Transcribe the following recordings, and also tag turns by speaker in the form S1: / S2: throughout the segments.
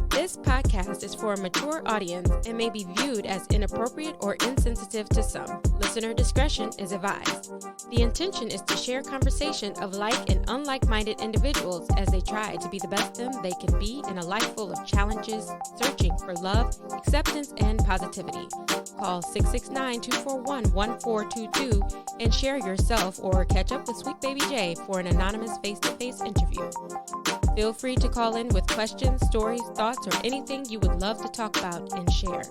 S1: This podcast is for a mature audience and may be viewed as inappropriate or insensitive to some. Listener discretion is advised. The intention is to share conversation of like and unlike-minded individuals as they try to be the best them they can be in a life full of challenges, searching for love, acceptance, and positivity. Call 669-241-1422 and share yourself or catch up with Sweet Baby Jay for an anonymous face-to-face interview. Feel free to call in with questions, stories, thoughts, or anything you would love to talk about and share.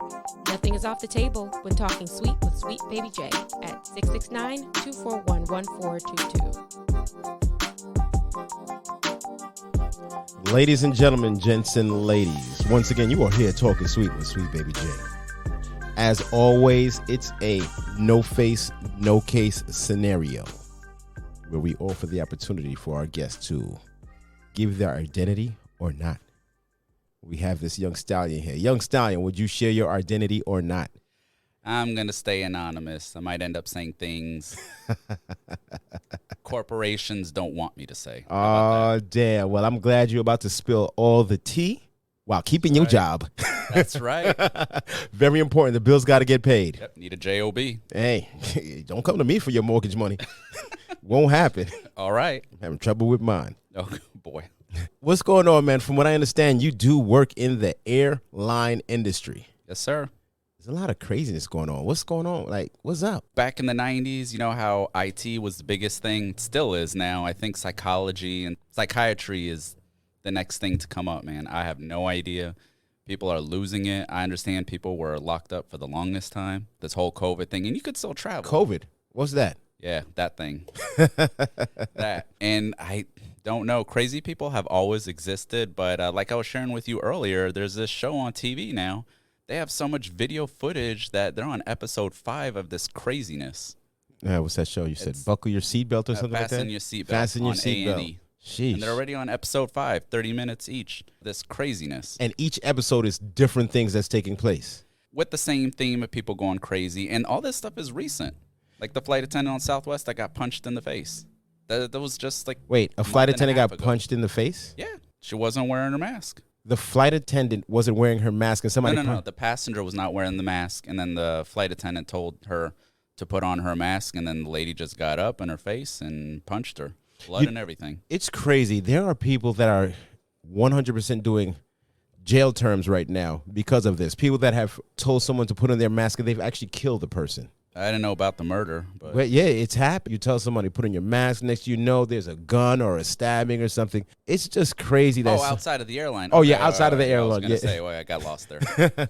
S1: Nothing is off the table when talking sweet with Sweet Baby Jay at 669-241-1422.
S2: Ladies and gentlemen, gents and ladies, once again, you are here talking sweet with Sweet Baby Jay. As always, it's a no face, no case scenario where we offer the opportunity for our guests to give their identity or not. We have this young stallion here. Young stallion, would you share your identity or not?
S3: I'm going to stay anonymous. I might end up saying things corporations don't want me to say.
S2: Oh, damn. Well, I'm glad you're about to spill all the tea while keeping your job.
S3: That's right.
S2: Very important. The bills got to get paid.
S3: Yep, need a job.
S2: Hey, don't come to me for your mortgage money. Won't happen.
S3: All right.
S2: I'm having trouble with mine.
S3: Oh, boy.
S2: What's going on, man? From what I understand, you do work in the airline industry.
S3: Yes, sir.
S2: There's a lot of craziness going on. What's going on? Like, what's up?
S3: Back in the 90s, you know how IT was the biggest thing? It still is now. I think psychology and psychiatry is the next thing to come up, man. I have no idea. People are losing it. I understand people were locked up for the longest time, this whole COVID thing, and you could still travel.
S2: COVID? What's that?
S3: Yeah, that thing. That. And I don't know. Crazy people have always existed, but like I was sharing with you earlier, there's this show on TV now. They have so much video footage that they're on episode 5 of this craziness.
S2: What's that show? You said buckle your seatbelt or something like that?
S3: Fasten your seatbelt.
S2: Fasten your
S3: on
S2: seatbelt.
S3: A&E.
S2: Sheesh.
S3: And they're already on episode 5, 30 minutes each. This craziness.
S2: And each episode is different things that's taking place.
S3: With the same theme of people going crazy. And all this stuff is recent. Like the flight attendant on Southwest that got punched in the face. That was just like...
S2: Wait, a flight attendant got punched in the face?
S3: Yeah. She wasn't wearing her mask.
S2: The flight attendant wasn't wearing her mask and somebody...
S3: No. The passenger was not wearing the mask. And then the flight attendant told her to put on her mask. And then the lady just got up in her face and punched her. Blood and everything. It's
S2: crazy. There are people that are 100% doing jail terms right now because of this. People that have told someone to put on their mask and they've actually killed the person.
S3: I didn't know about the murder.
S2: But yeah, it's happened. You tell somebody put on your mask, next you know there's a gun or a stabbing or something. It's just crazy.
S3: Outside of the airline.
S2: Oh, okay, yeah, outside of the airline.
S3: I was going to say, well, I got lost there.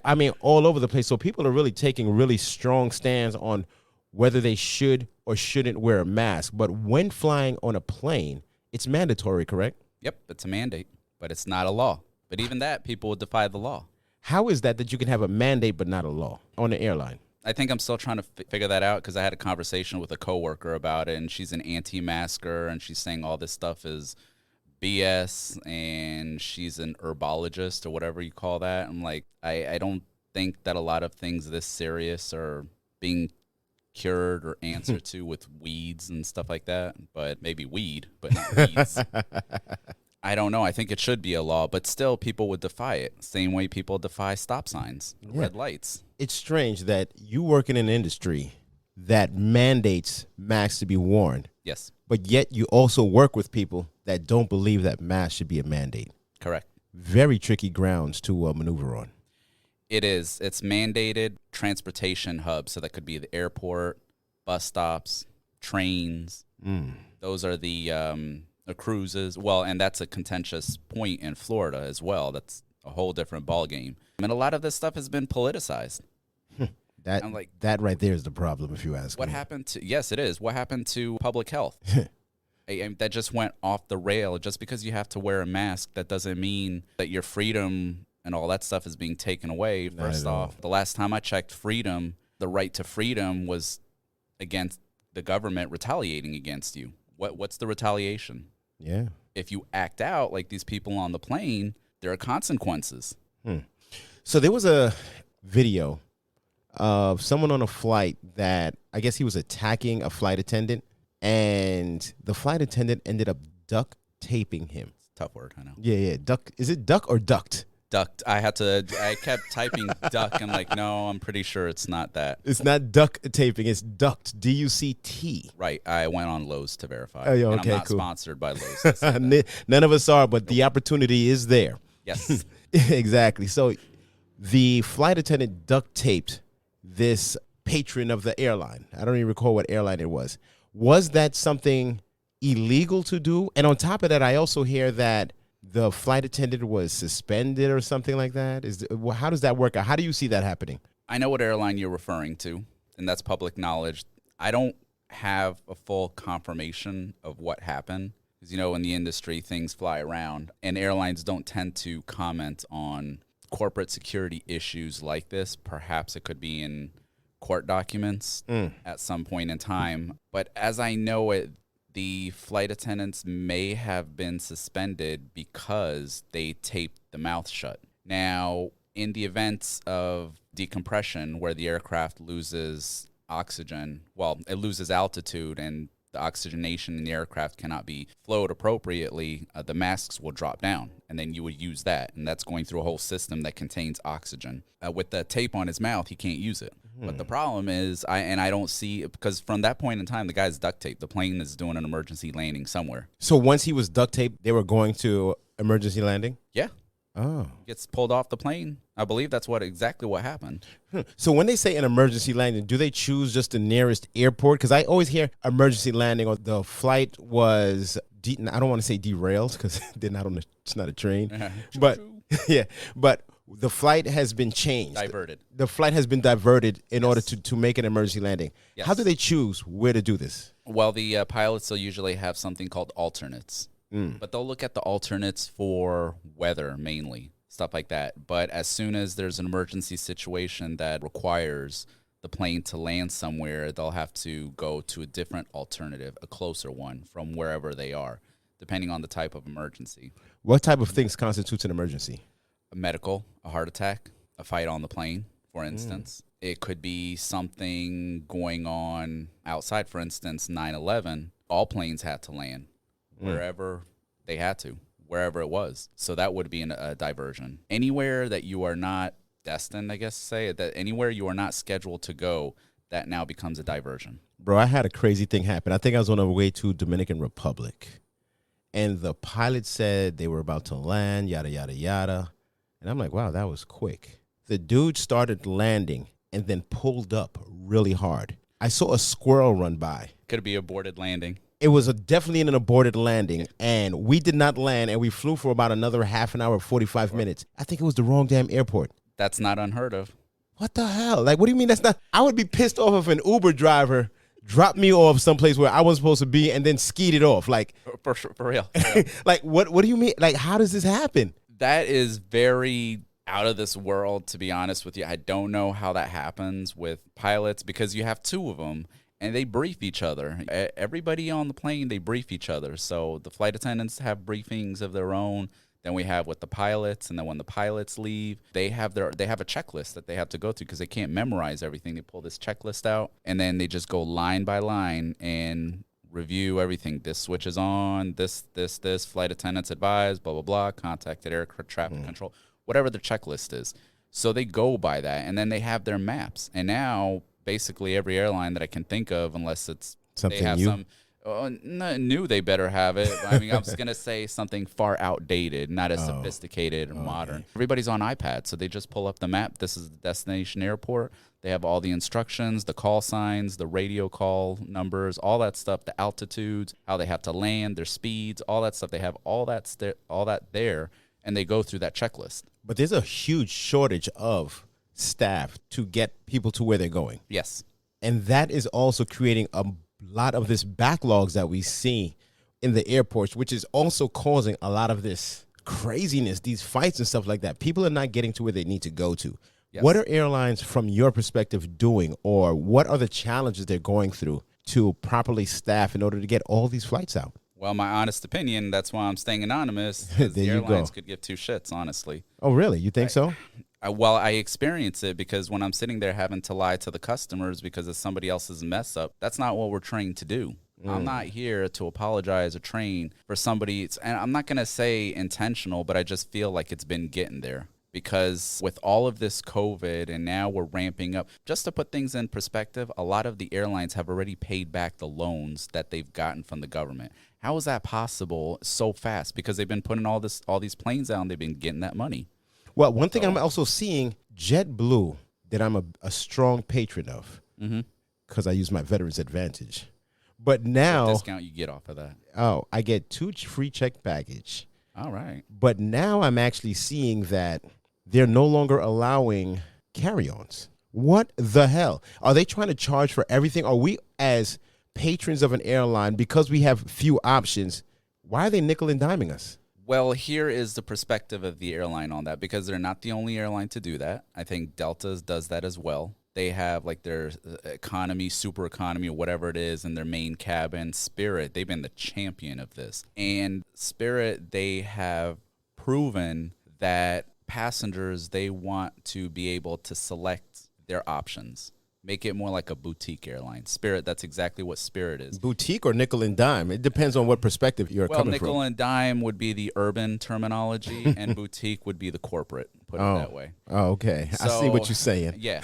S2: I mean, all over the place. So people are really taking really strong stands on whether they should or shouldn't wear a mask. But when flying on a plane, it's mandatory, correct?
S3: Yep, it's a mandate, but it's not a law. But even that, people would defy the law.
S2: How is that you can have a mandate but not a law on the airline?
S3: I think I'm still trying to figure that out because I had a conversation with a coworker about it, and she's an anti-masker, and she's saying all this stuff is BS, and she's an herbologist or whatever you call that. I'm like, I don't think that a lot of things this serious are being cured or answered to with weeds and stuff like that, but maybe weed, but not weeds. I don't know. I think it should be a law, but still people would defy it. Same way people defy stop signs, red lights.
S2: It's strange that you work in an industry that mandates masks to be worn.
S3: Yes.
S2: But yet you also work with people that don't believe that masks should be a mandate.
S3: Correct.
S2: Very tricky grounds to maneuver on.
S3: It is. It's mandated transportation hubs. So that could be the airport, bus stops, trains. Those are the cruises. Well, and that's a contentious point in Florida as well. That's a whole different ballgame. And a lot of this stuff has been politicized.
S2: That right there is the problem, if you ask me.
S3: What happened to... Yes, it is. What happened to public health? That just went off the rail. Just because you have to wear a mask, that doesn't mean that your freedom and all that stuff is being taken away. First off, the last time I checked freedom, the right to freedom was against the government retaliating against you. What's the retaliation?
S2: Yeah.
S3: If you act out like these people on the plane, there are consequences.
S2: So there was a video of someone on a flight that I guess he was attacking a flight attendant, and the flight attendant ended up duct taping him.
S3: Tough word, I know.
S2: Yeah. Duck. Is it duck or duct?
S3: duct. I kept typing duck. I'm like, no, I'm pretty sure it's not that.
S2: It's not duct taping. It's duct. DUCT.
S3: Right. I went on Lowe's to verify.
S2: Oh, yeah,
S3: and
S2: okay,
S3: I'm not
S2: cool.
S3: sponsored by Lowe's.
S2: None of us are, but the opportunity is there.
S3: Yes.
S2: Exactly. So the flight attendant duct taped this patron of the airline. I don't even recall what airline it was. Was that something illegal to do? And on top of that, I also hear that the flight attendant was suspended or something like that. How does that work out? How do you see that happening?
S3: I know what airline you're referring to, and that's public knowledge. I don't have a full confirmation of what happened. Because, in the industry, things fly around, and airlines don't tend to comment on corporate security issues like this. Perhaps it could be in court documents at some point in time. But as I know it, the flight attendants may have been suspended because they taped the mouth shut. Now, in the events of decompression where the aircraft loses oxygen, it loses altitude and the oxygenation in the aircraft cannot be flowed appropriately, the masks will drop down, and then you would use that, and that's going through a whole system that contains oxygen. With the tape on his mouth, he can't use it. But the problem is, I don't see, because from that point in time, the guy's duct taped. The plane is doing an emergency landing somewhere.
S2: So once he was duct taped, they were going to emergency landing?
S3: Yeah.
S2: Oh.
S3: Gets pulled off the plane. I believe that's exactly what happened.
S2: So when they say an emergency landing, do they choose just the nearest airport? Because I always hear emergency landing or the flight was, I don't want to say derailed because they're not it's not a train. But yeah, but the flight has been changed.
S3: Diverted.
S2: The flight has been diverted in order to make an emergency landing.
S3: Yes.
S2: How do they choose where to do this?
S3: Well, the pilots will usually have something called alternates. But they'll look at the alternates for weather mainly, stuff like that. But as soon as there's an emergency situation that requires the plane to land somewhere, they'll have to go to a different alternative, a closer one from wherever they are, depending on the type of emergency.
S2: What type of things constitutes an emergency?
S3: A medical, a heart attack, a fight on the plane, for instance. It could be something going on outside, for instance, 9/11. All planes had to land. Wherever they had to, wherever it was. So that would be a diversion. Anywhere that you are not destined, I guess to say, that anywhere you are not scheduled to go, that now becomes a diversion.
S2: Bro, I had a crazy thing happen. I think I was on the way to Dominican Republic, and the pilot said they were about to land, yada, yada, yada. And I'm like, wow, that was quick. The dude started landing and then pulled up really hard. I saw a squirrel run by.
S3: Could be aborted landing.
S2: It was definitely an aborted landing, and we did not land, and we flew for about another half an hour, 45 minutes. I think it was the wrong damn airport.
S3: That's not unheard of.
S2: What the hell? Like, what do you mean that's not? I would be pissed off if an Uber driver dropped me off someplace where I wasn't supposed to be and then skied it off. Like,
S3: For real.
S2: like, what do you mean? Like, how does this happen?
S3: That is very out of this world, to be honest with you. I don't know how that happens with pilots because you have two of them. And they brief each other. Everybody on the plane, they brief each other. So the flight attendants have briefings of their own. Then we have with the pilots, and then when the pilots leave, they have a checklist that they have to go through because they can't memorize everything. They pull this checklist out, and then they just go line by line and review everything. This switch is on. This. Flight attendants advise. Blah blah blah. Contacted air traffic control. Whatever the checklist is. So they go by that, and then they have their maps. And now, basically every airline that I can think of, unless it's
S2: something
S3: they have
S2: new.
S3: New, they better have it. I mean, I was gonna say something far outdated, not as sophisticated or modern. Everybody's on iPad, so they just pull up the map. This is the destination airport. They have all the instructions, the call signs, the radio call numbers, all that stuff, the altitudes, how they have to land, their speeds, all that stuff. They have all that there, and they go through that checklist.
S2: But there's a huge shortage of staff to get people to where they're going.
S3: Yes.
S2: And that is also creating a lot of this backlogs that we see in the airports, which is also causing a lot of this craziness, these fights and stuff like that. People are not getting to where they need to go to. Yes. What are airlines, from your perspective, doing, or what are the challenges they're going through to properly staff in order to get all these flights out?
S3: Well, my honest opinion, that's why I'm staying anonymous. The airlines could give two shits, honestly.
S2: Oh, really? You think so?
S3: Well, I experience it because when I'm sitting there having to lie to the customers because of somebody else's mess up, that's not what we're trained to do. I'm not here to apologize or train for somebody. And I'm not going to say intentional, but I just feel like it's been getting there. because with all of this COVID and now we're ramping up, just to put things in perspective, a lot of the airlines have already paid back the loans that they've gotten from the government. How is that possible so fast? Because they've been putting all these planes out and they've been getting that money.
S2: Well, one thing I'm also seeing, JetBlue, that I'm a strong patron of, because I use my Veterans Advantage. But now,
S3: what discount you get off of that?
S2: Oh, I get 2 free check baggage.
S3: All right.
S2: But now I'm actually seeing that they're no longer allowing carry-ons. What the hell? Are they trying to charge for everything? Are we, as patrons of an airline, because we have few options, why are they nickel and diming us?
S3: Well, here is the perspective of the airline on that, because they're not the only airline to do that. I think Delta does that as well. They have like their economy, super economy, or whatever it is in their main cabin. Spirit, they've been the champion of this. And Spirit, they have proven that passengers, they want to be able to select their options. Make it more like a boutique airline. Spirit, that's exactly what Spirit is.
S2: Boutique or nickel and dime? It depends on what perspective you're coming from.
S3: Well, nickel and dime would be the urban terminology, and boutique would be the corporate, put it that way.
S2: Oh, okay. I see what you're saying.
S3: Yeah.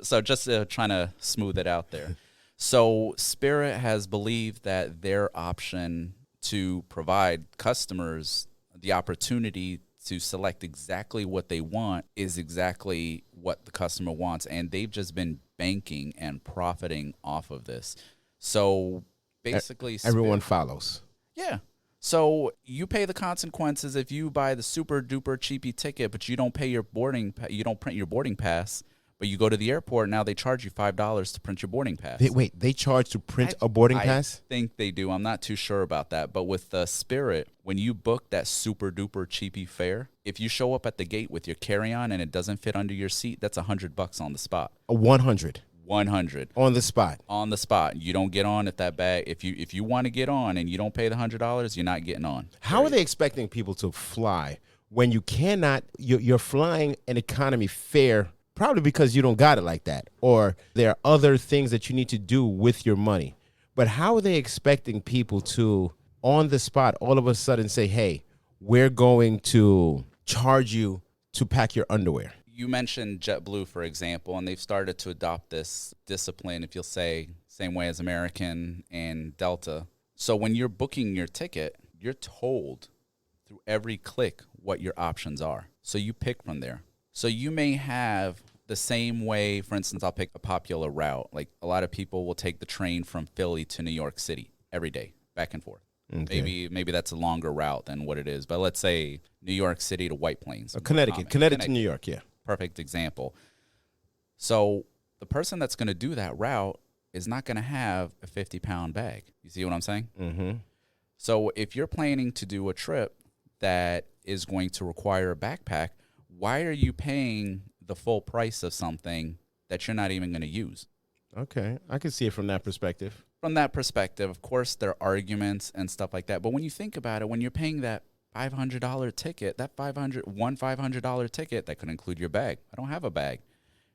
S3: So just trying to smooth it out there. So Spirit has believed that their option to provide customers the opportunity to select exactly what they want is exactly what the customer wants. And they've just been banking and profiting off of this. So basically,
S2: everyone follows.
S3: Yeah. So you pay the consequences if you buy the super duper cheapy ticket, but you don't pay your you don't print your boarding pass. But you go to the airport, now they charge you $5 to print your boarding pass.
S2: They charge to print a boarding pass?
S3: I think they do. I'm not too sure about that. But with Spirit, when you book that super duper cheapy fare, if you show up at the gate with your carry-on and it doesn't fit under your seat, that's $100 on the spot.
S2: 100.
S3: 100
S2: on the spot.
S3: On the spot. You don't get on if that bag. If you want to get on and you don't pay the $100, you're not getting on.
S2: How are they expecting people to fly when you cannot? You're flying an economy fare. Probably because you don't got it like that, or there are other things that you need to do with your money. But how are they expecting people to, on the spot, all of a sudden say, hey, we're going to charge you to pack your underwear?
S3: You mentioned JetBlue, for example, and they've started to adopt this discipline, if you'll say, same way as American and Delta. So when you're booking your ticket, you're told through every click what your options are. So you pick from there. So you may have the same way, for instance, I'll pick a popular route. Like a lot of people will take the train from Philly to New York City every day, back and forth. Okay. Maybe that's a longer route than what it is. But let's say New York City to White Plains.
S2: Connecticut to New York, yeah.
S3: Perfect example. So the person that's going to do that route is not going to have a 50-pound bag. You see what I'm saying?
S2: Mm-hmm.
S3: So if you're planning to do a trip that is going to require a backpack, why are you paying the full price of something that you're not even going to use?
S2: Okay, I can see it from that perspective.
S3: From that perspective, of course, there are arguments and stuff like that. But when you think about it, when you're paying that $500 ticket, that $500 ticket, that could include your bag. I don't have a bag.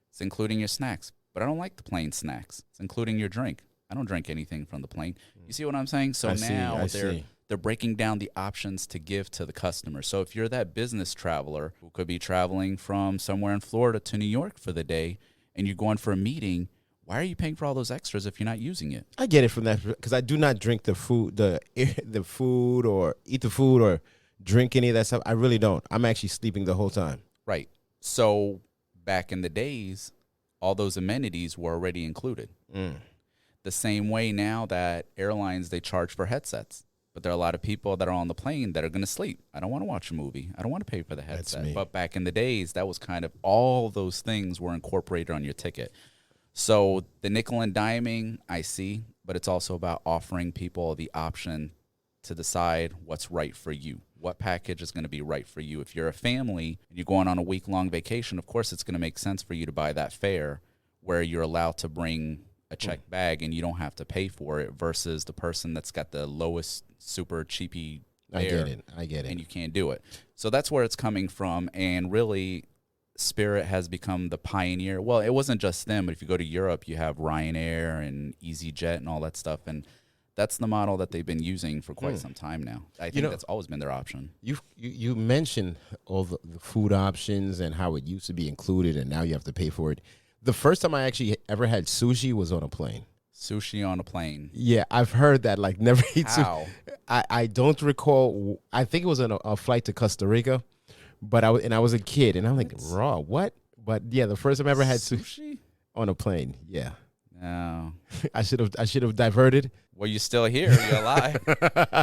S3: It's including your snacks. But I don't like the plane snacks. It's including your drink. I don't drink anything from the plane. You see what I'm saying? So now they're breaking down the options to give to the customer. So if you're that business traveler who could be traveling from somewhere in Florida to New York for the day and you're going for a meeting, why are you paying for all those extras if you're not using it?
S2: I get it from that because I do not drink the food or eat the food or drink any of that stuff. I really don't. I'm actually sleeping the whole time.
S3: Right. So back in the days, all those amenities were already included. The same way now that airlines, they charge for headsets. But there are a lot of people that are on the plane that are going to sleep. I don't want to watch a movie. I don't want to pay for the headset. But back in the days, that was kind of all those things were incorporated on your ticket. So the nickel and diming, I see, but it's also about offering people the option to decide what's right for you. What package is going to be right for you? If you're a family and you're going on a week-long vacation, of course it's going to make sense for you to buy that fare where you're allowed to bring a checked bag and you don't have to pay for it versus the person that's got the lowest super cheapy fare.
S2: I get it.
S3: And you can't do it. So that's where it's coming from. And really, Spirit has become the pioneer. Well, it wasn't just them, but if you go to Europe, you have Ryanair and EasyJet and all that stuff. And That's the model that they've been using for quite some time now. I think that's always been their option.
S2: You mentioned all the food options and how it used to be included and now you have to pay for it. The first time I actually ever had sushi was on a plane.
S3: Sushi on a plane.
S2: Yeah, I've heard that. Like, never eat
S3: How?
S2: sushi. I don't recall. I think it was on a flight to Costa Rica, but I was a kid, and I'm like, raw, what? But yeah, the first time I ever had sushi on a plane. Yeah.
S3: No.
S2: I should have diverted.
S3: Well, you're still here. You're alive. You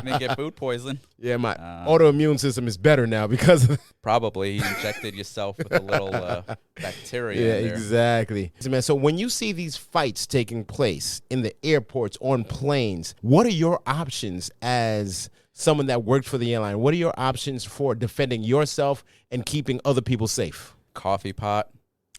S3: didn't get food poison.
S2: Yeah, my autoimmune system is better now because of
S3: probably you injected yourself with a little bacteria.
S2: Yeah,
S3: in there.
S2: exactly. Man, so when you see these fights taking place in the airports, on planes, what are your options as someone that worked for the airline? What are your options for defending yourself and keeping other people safe?
S3: Coffee pot.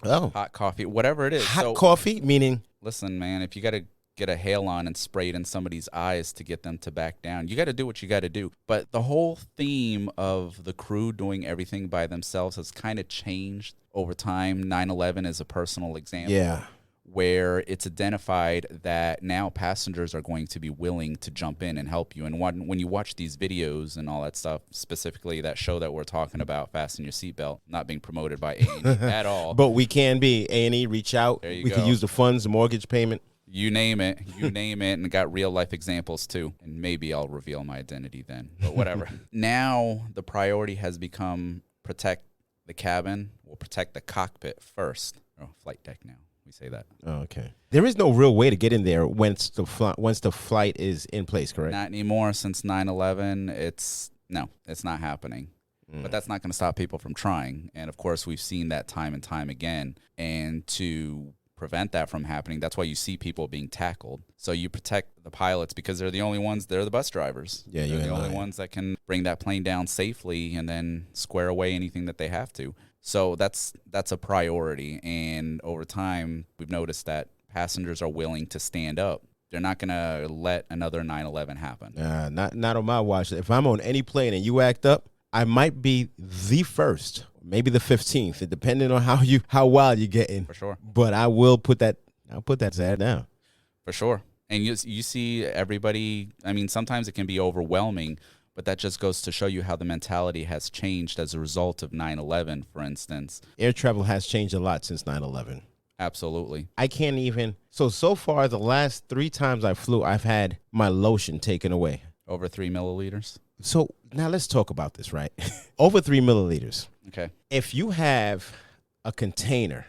S2: Oh.
S3: Hot coffee, whatever it is.
S2: Hot coffee, meaning?
S3: Listen, man, if you got to get a hail on and spray it in somebody's eyes to get them to back down, you got to do what you got to do. But the whole theme of the crew doing everything by themselves has kind of changed over time. 9/11 is a personal example.
S2: Yeah.
S3: Where it's identified that now passengers are going to be willing to jump in and help you. And when you watch these videos and all that stuff, specifically that show that we're talking about, Fasten Your Seatbelt, not being promoted by A&E at all.
S2: But we can be. A&E, reach out.
S3: There you
S2: we
S3: go.
S2: can use the funds, the mortgage payment.
S3: You name it, and got real life examples too. And maybe I'll reveal my identity then, but whatever. Now the priority has become protect the cabin, or protect the cockpit first. Oh, flight deck now. We say that.
S2: Oh, okay. There is no real way to get in there once the flight is in place, correct?
S3: Not anymore. Since 9/11, it's not happening. But that's not going to stop people from trying. And of course, we've seen that time and time again. And to prevent that from happening, that's why you see people being tackled. So you protect the pilots because they're the only ones, they're the bus drivers.
S2: Yeah,
S3: they're the only ones that can bring that plane down safely and then square away anything that they have to. So that's a priority. And over time, we've noticed that passengers are willing to stand up. They're not going to let another 9/11 happen.
S2: Not on my watch. If I'm on any plane and you act up, I might be the first, maybe the 15th, depending on how wild you get in.
S3: For sure.
S2: But I'll put that sad down.
S3: For sure. And you see everybody, I mean, sometimes it can be overwhelming, but that just goes to show you how the mentality has changed as a result of 9/11, for instance.
S2: Air travel has changed a lot since 9/11.
S3: Absolutely.
S2: I can't even. So far, the last 3 times I flew, I've had my lotion taken away.
S3: Over 3 milliliters.
S2: So now let's talk about this, right? Over 3 milliliters.
S3: Okay.
S2: If you have a container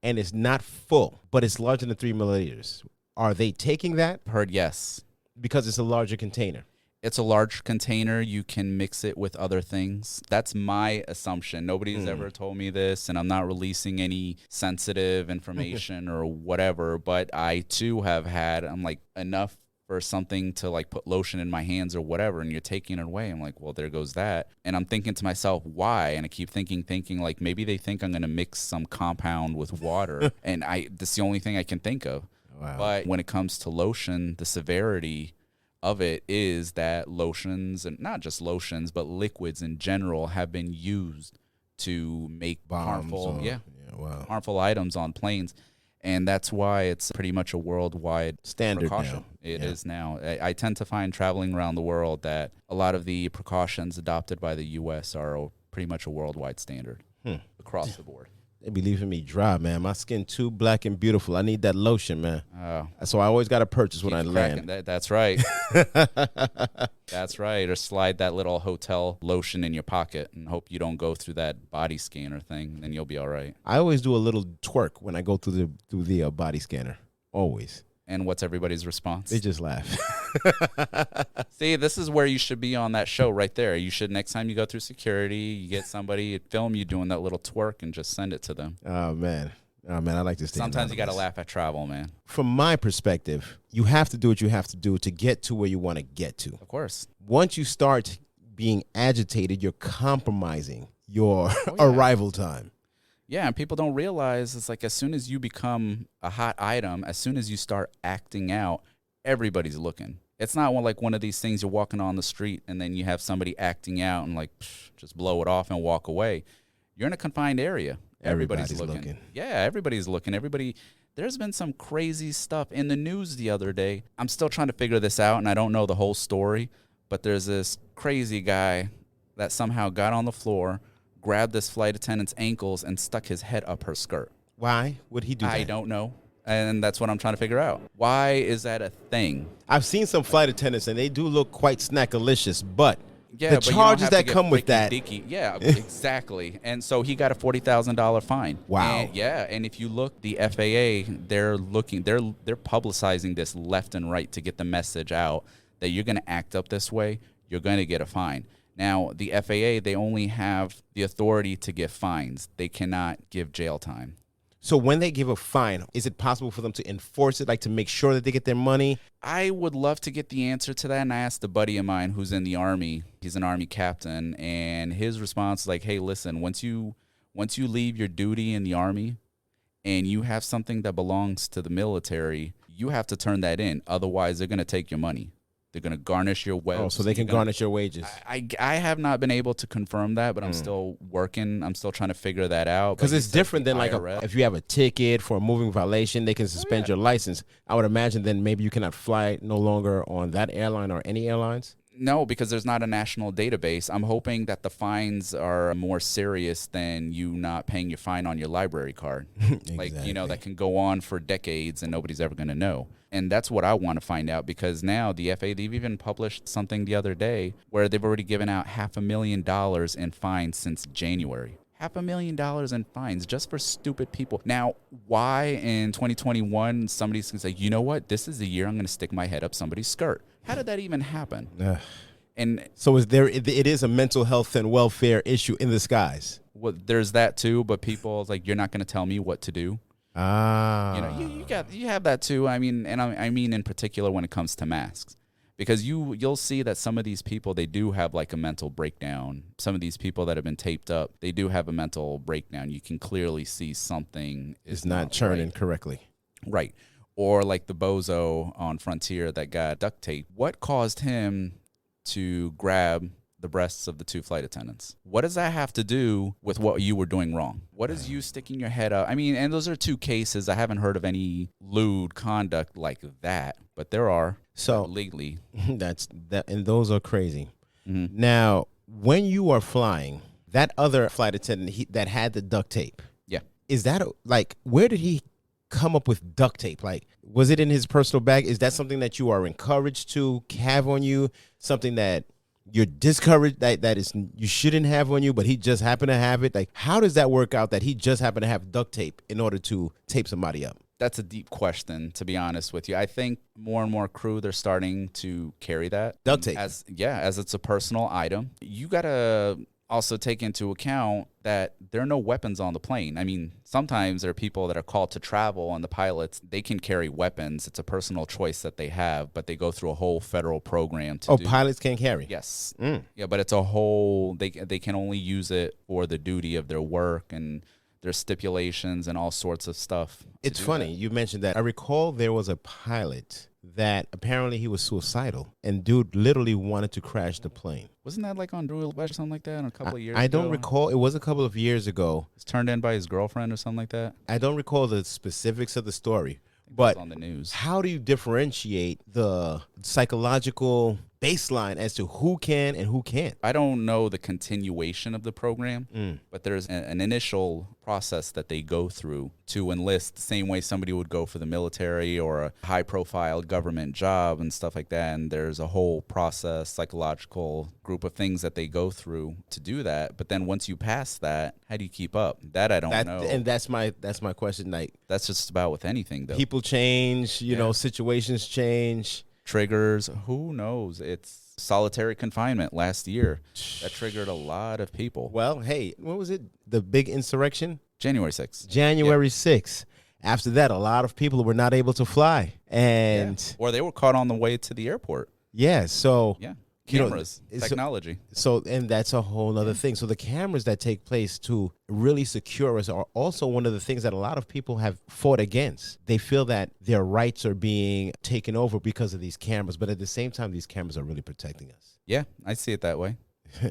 S2: and it's not full, but it's larger than 3 milliliters, are they taking that?
S3: Heard yes.
S2: Because it's a larger container.
S3: It's a large container. You can mix it with other things. That's my assumption. Nobody's ever told me this, and I'm not releasing any sensitive information or whatever, but I too have had, I'm like, enough for something to like put lotion in my hands or whatever, and you're taking it away. I'm like, well, there goes that. And I'm thinking to myself, why? And I keep thinking like maybe they think I'm going to mix some compound with water. And that's the only thing I can think of.
S2: Wow.
S3: But when it comes to lotion, the severity of it is that lotions, and not just lotions, but liquids in general, have been used to make
S2: Bombs
S3: harmful items on planes. And that's why it's pretty much a worldwide
S2: standard
S3: precaution.
S2: now.
S3: It is now. I tend to find traveling around the world that a lot of the precautions adopted by the U.S. are pretty much a worldwide standard across the board.
S2: They be leaving me dry, man. My skin too black and beautiful. I need that lotion, man. So I always got to purchase when I land.
S3: That's right. That's right. Or slide that little hotel lotion in your pocket and hope you don't go through that body scanner thing. Then you'll be all right.
S2: I always do a little twerk when I go through the body scanner. Always.
S3: And what's everybody's response?
S2: They just laugh.
S3: See, this is where you should be on that show right there. You should, next time you go through security, you get somebody, film you doing that little twerk and just send it to them.
S2: Oh, man. I like to stay.
S3: Sometimes you got to laugh at travel, man.
S2: From my perspective, you have to do what you have to do to get to where you want to get to.
S3: Of course.
S2: Once you start being agitated, you're compromising your arrival time.
S3: Yeah, and people don't realize it's like as soon as you become a hot item, as soon as you start acting out, everybody's looking. It's not like one of these things you're walking on the street and then you have somebody acting out and like just blow it off and walk away. You're in a confined area. Everybody's looking. Yeah, everybody's looking. Everybody, There's been some crazy stuff in the news the other day. I'm still trying to figure this out, and I don't know the whole story, but there's this crazy guy that somehow got on the floor, grabbed this flight attendant's ankles, and stuck his head up her skirt.
S2: Why would he do that?
S3: I don't know. And that's what I'm trying to figure out. Why is that a thing?
S2: I've seen some flight attendants, and they do look quite snackalicious, but
S3: Yeah,
S2: the
S3: but you don't
S2: charges
S3: have to
S2: that
S3: get
S2: come with that.
S3: freaky-deaky. Yeah, exactly. And so he got a $40,000 fine.
S2: Wow.
S3: And and if you look, the FAA, they're publicizing this left and right to get the message out that you're going to act up this way, you're going to get a fine. Now, the FAA, they only have the authority to give fines. They cannot give jail time.
S2: So when they give a fine, is it possible for them to enforce it, like to make sure that they get their money?
S3: I would love to get the answer to that, and I asked a buddy of mine who's in the Army. He's an Army captain, and his response is like, hey, listen, once you leave your duty in the Army and you have something that belongs to the military, you have to turn that in. Otherwise, they're going to take your money. They're going to garnish your wages.
S2: Oh, so they can garnish your wages.
S3: I have not been able to confirm that, but I'm still working. I'm still trying to figure that out.
S2: Because it's different than like
S3: IRS.
S2: if you have a ticket for a moving violation, they can suspend your license. I would imagine then maybe you cannot fly no longer on that airline or any airlines.
S3: No, because there's not a national database. I'm hoping that the fines are more serious than you not paying your fine on your library card. Like, that can go on for decades and nobody's ever going to know. And that's what I want to find out, because now the FAA, they've even published something the other day where they've already given out $500,000 in fines since January. $500,000 in fines just for stupid people. Now, why in 2021 somebody's going to say, you know what, this is the year I'm going to stick my head up somebody's skirt? How did that even happen? And
S2: so it is a mental health and welfare issue in disguise.
S3: Well, there's that too, but people like, you're not going to tell me what to do. You have that too. I mean, and I mean in particular when it comes to masks, because you'll see that some of these people, they do have like a mental breakdown. Some of these people that have been taped up, they do have a mental breakdown. You can clearly see something is not
S2: churning
S3: right.
S2: correctly.
S3: Right. Or like the bozo on Frontier that got duct tape. What caused him to grab the breasts of the two flight attendants? What does that have to do with what you were doing wrong? What is you sticking your head up? I mean, and those are two cases. I haven't heard of any lewd conduct like that, but there are.
S2: So
S3: legally,
S2: and those are crazy.
S3: Mm-hmm.
S2: Now, when you are flying, that other flight attendant that had the duct tape.
S3: Yeah.
S2: Is that where did he come up with duct tape? Like, was it in his personal bag? Is that something that you are encouraged to have on you? Something that you're discouraged that is you shouldn't have on you, but he just happened to have it? Like, how does that work out that he just happened to have duct tape in order to tape somebody up?
S3: That's a deep question, to be honest with you. I think more and more crew, they're starting to carry that
S2: duct tape
S3: as it's a personal item. You gotta also take into account that there are no weapons on the plane. I mean, sometimes there are people that are called to travel, and the pilots, they can carry weapons. It's a personal choice that they have, but they go through a whole federal program to do.
S2: Pilots can't carry?
S3: Yes. Yeah, but it's a whole, they can only use it for the duty of their work, and there's stipulations and all sorts of stuff.
S2: It's funny you mentioned that. I recall there was a pilot that apparently he was suicidal, and dude literally wanted to crash the plane.
S3: Wasn't that like on Drew or something like that a couple of years
S2: ago? I
S3: don't
S2: recall. It was a couple of years ago.
S3: It's turned in by his girlfriend or something like that.
S2: I don't recall the specifics of the story, but
S3: on the news.
S2: How do you differentiate the psychological baseline as to who can and who can't?
S3: I don't know the continuation of the program, but there's an initial process that they go through to enlist, the same way somebody would go for the military or a high-profile government job and stuff like that. And there's a whole process, psychological group of things that they go through to do that. But then once you pass that, how do you keep up? That I don't know.
S2: And that's my question. Like,
S3: that's just about with anything, though.
S2: People change, you know, situations change.
S3: Triggers, who knows? It's solitary confinement last year. That triggered a lot of people.
S2: Well, hey, what was it? The big insurrection?
S3: January 6th.
S2: January 6th. After that, a lot of people were not able to fly. And
S3: or they were caught on the way to the airport.
S2: Yeah, so
S3: cameras, technology.
S2: So and that's a whole other thing. So the cameras that take place to really secure us are also one of the things that a lot of people have fought against. They feel that their rights are being taken over because of these cameras, but at the same time, these cameras are really protecting us.
S3: Yeah, I see it that way.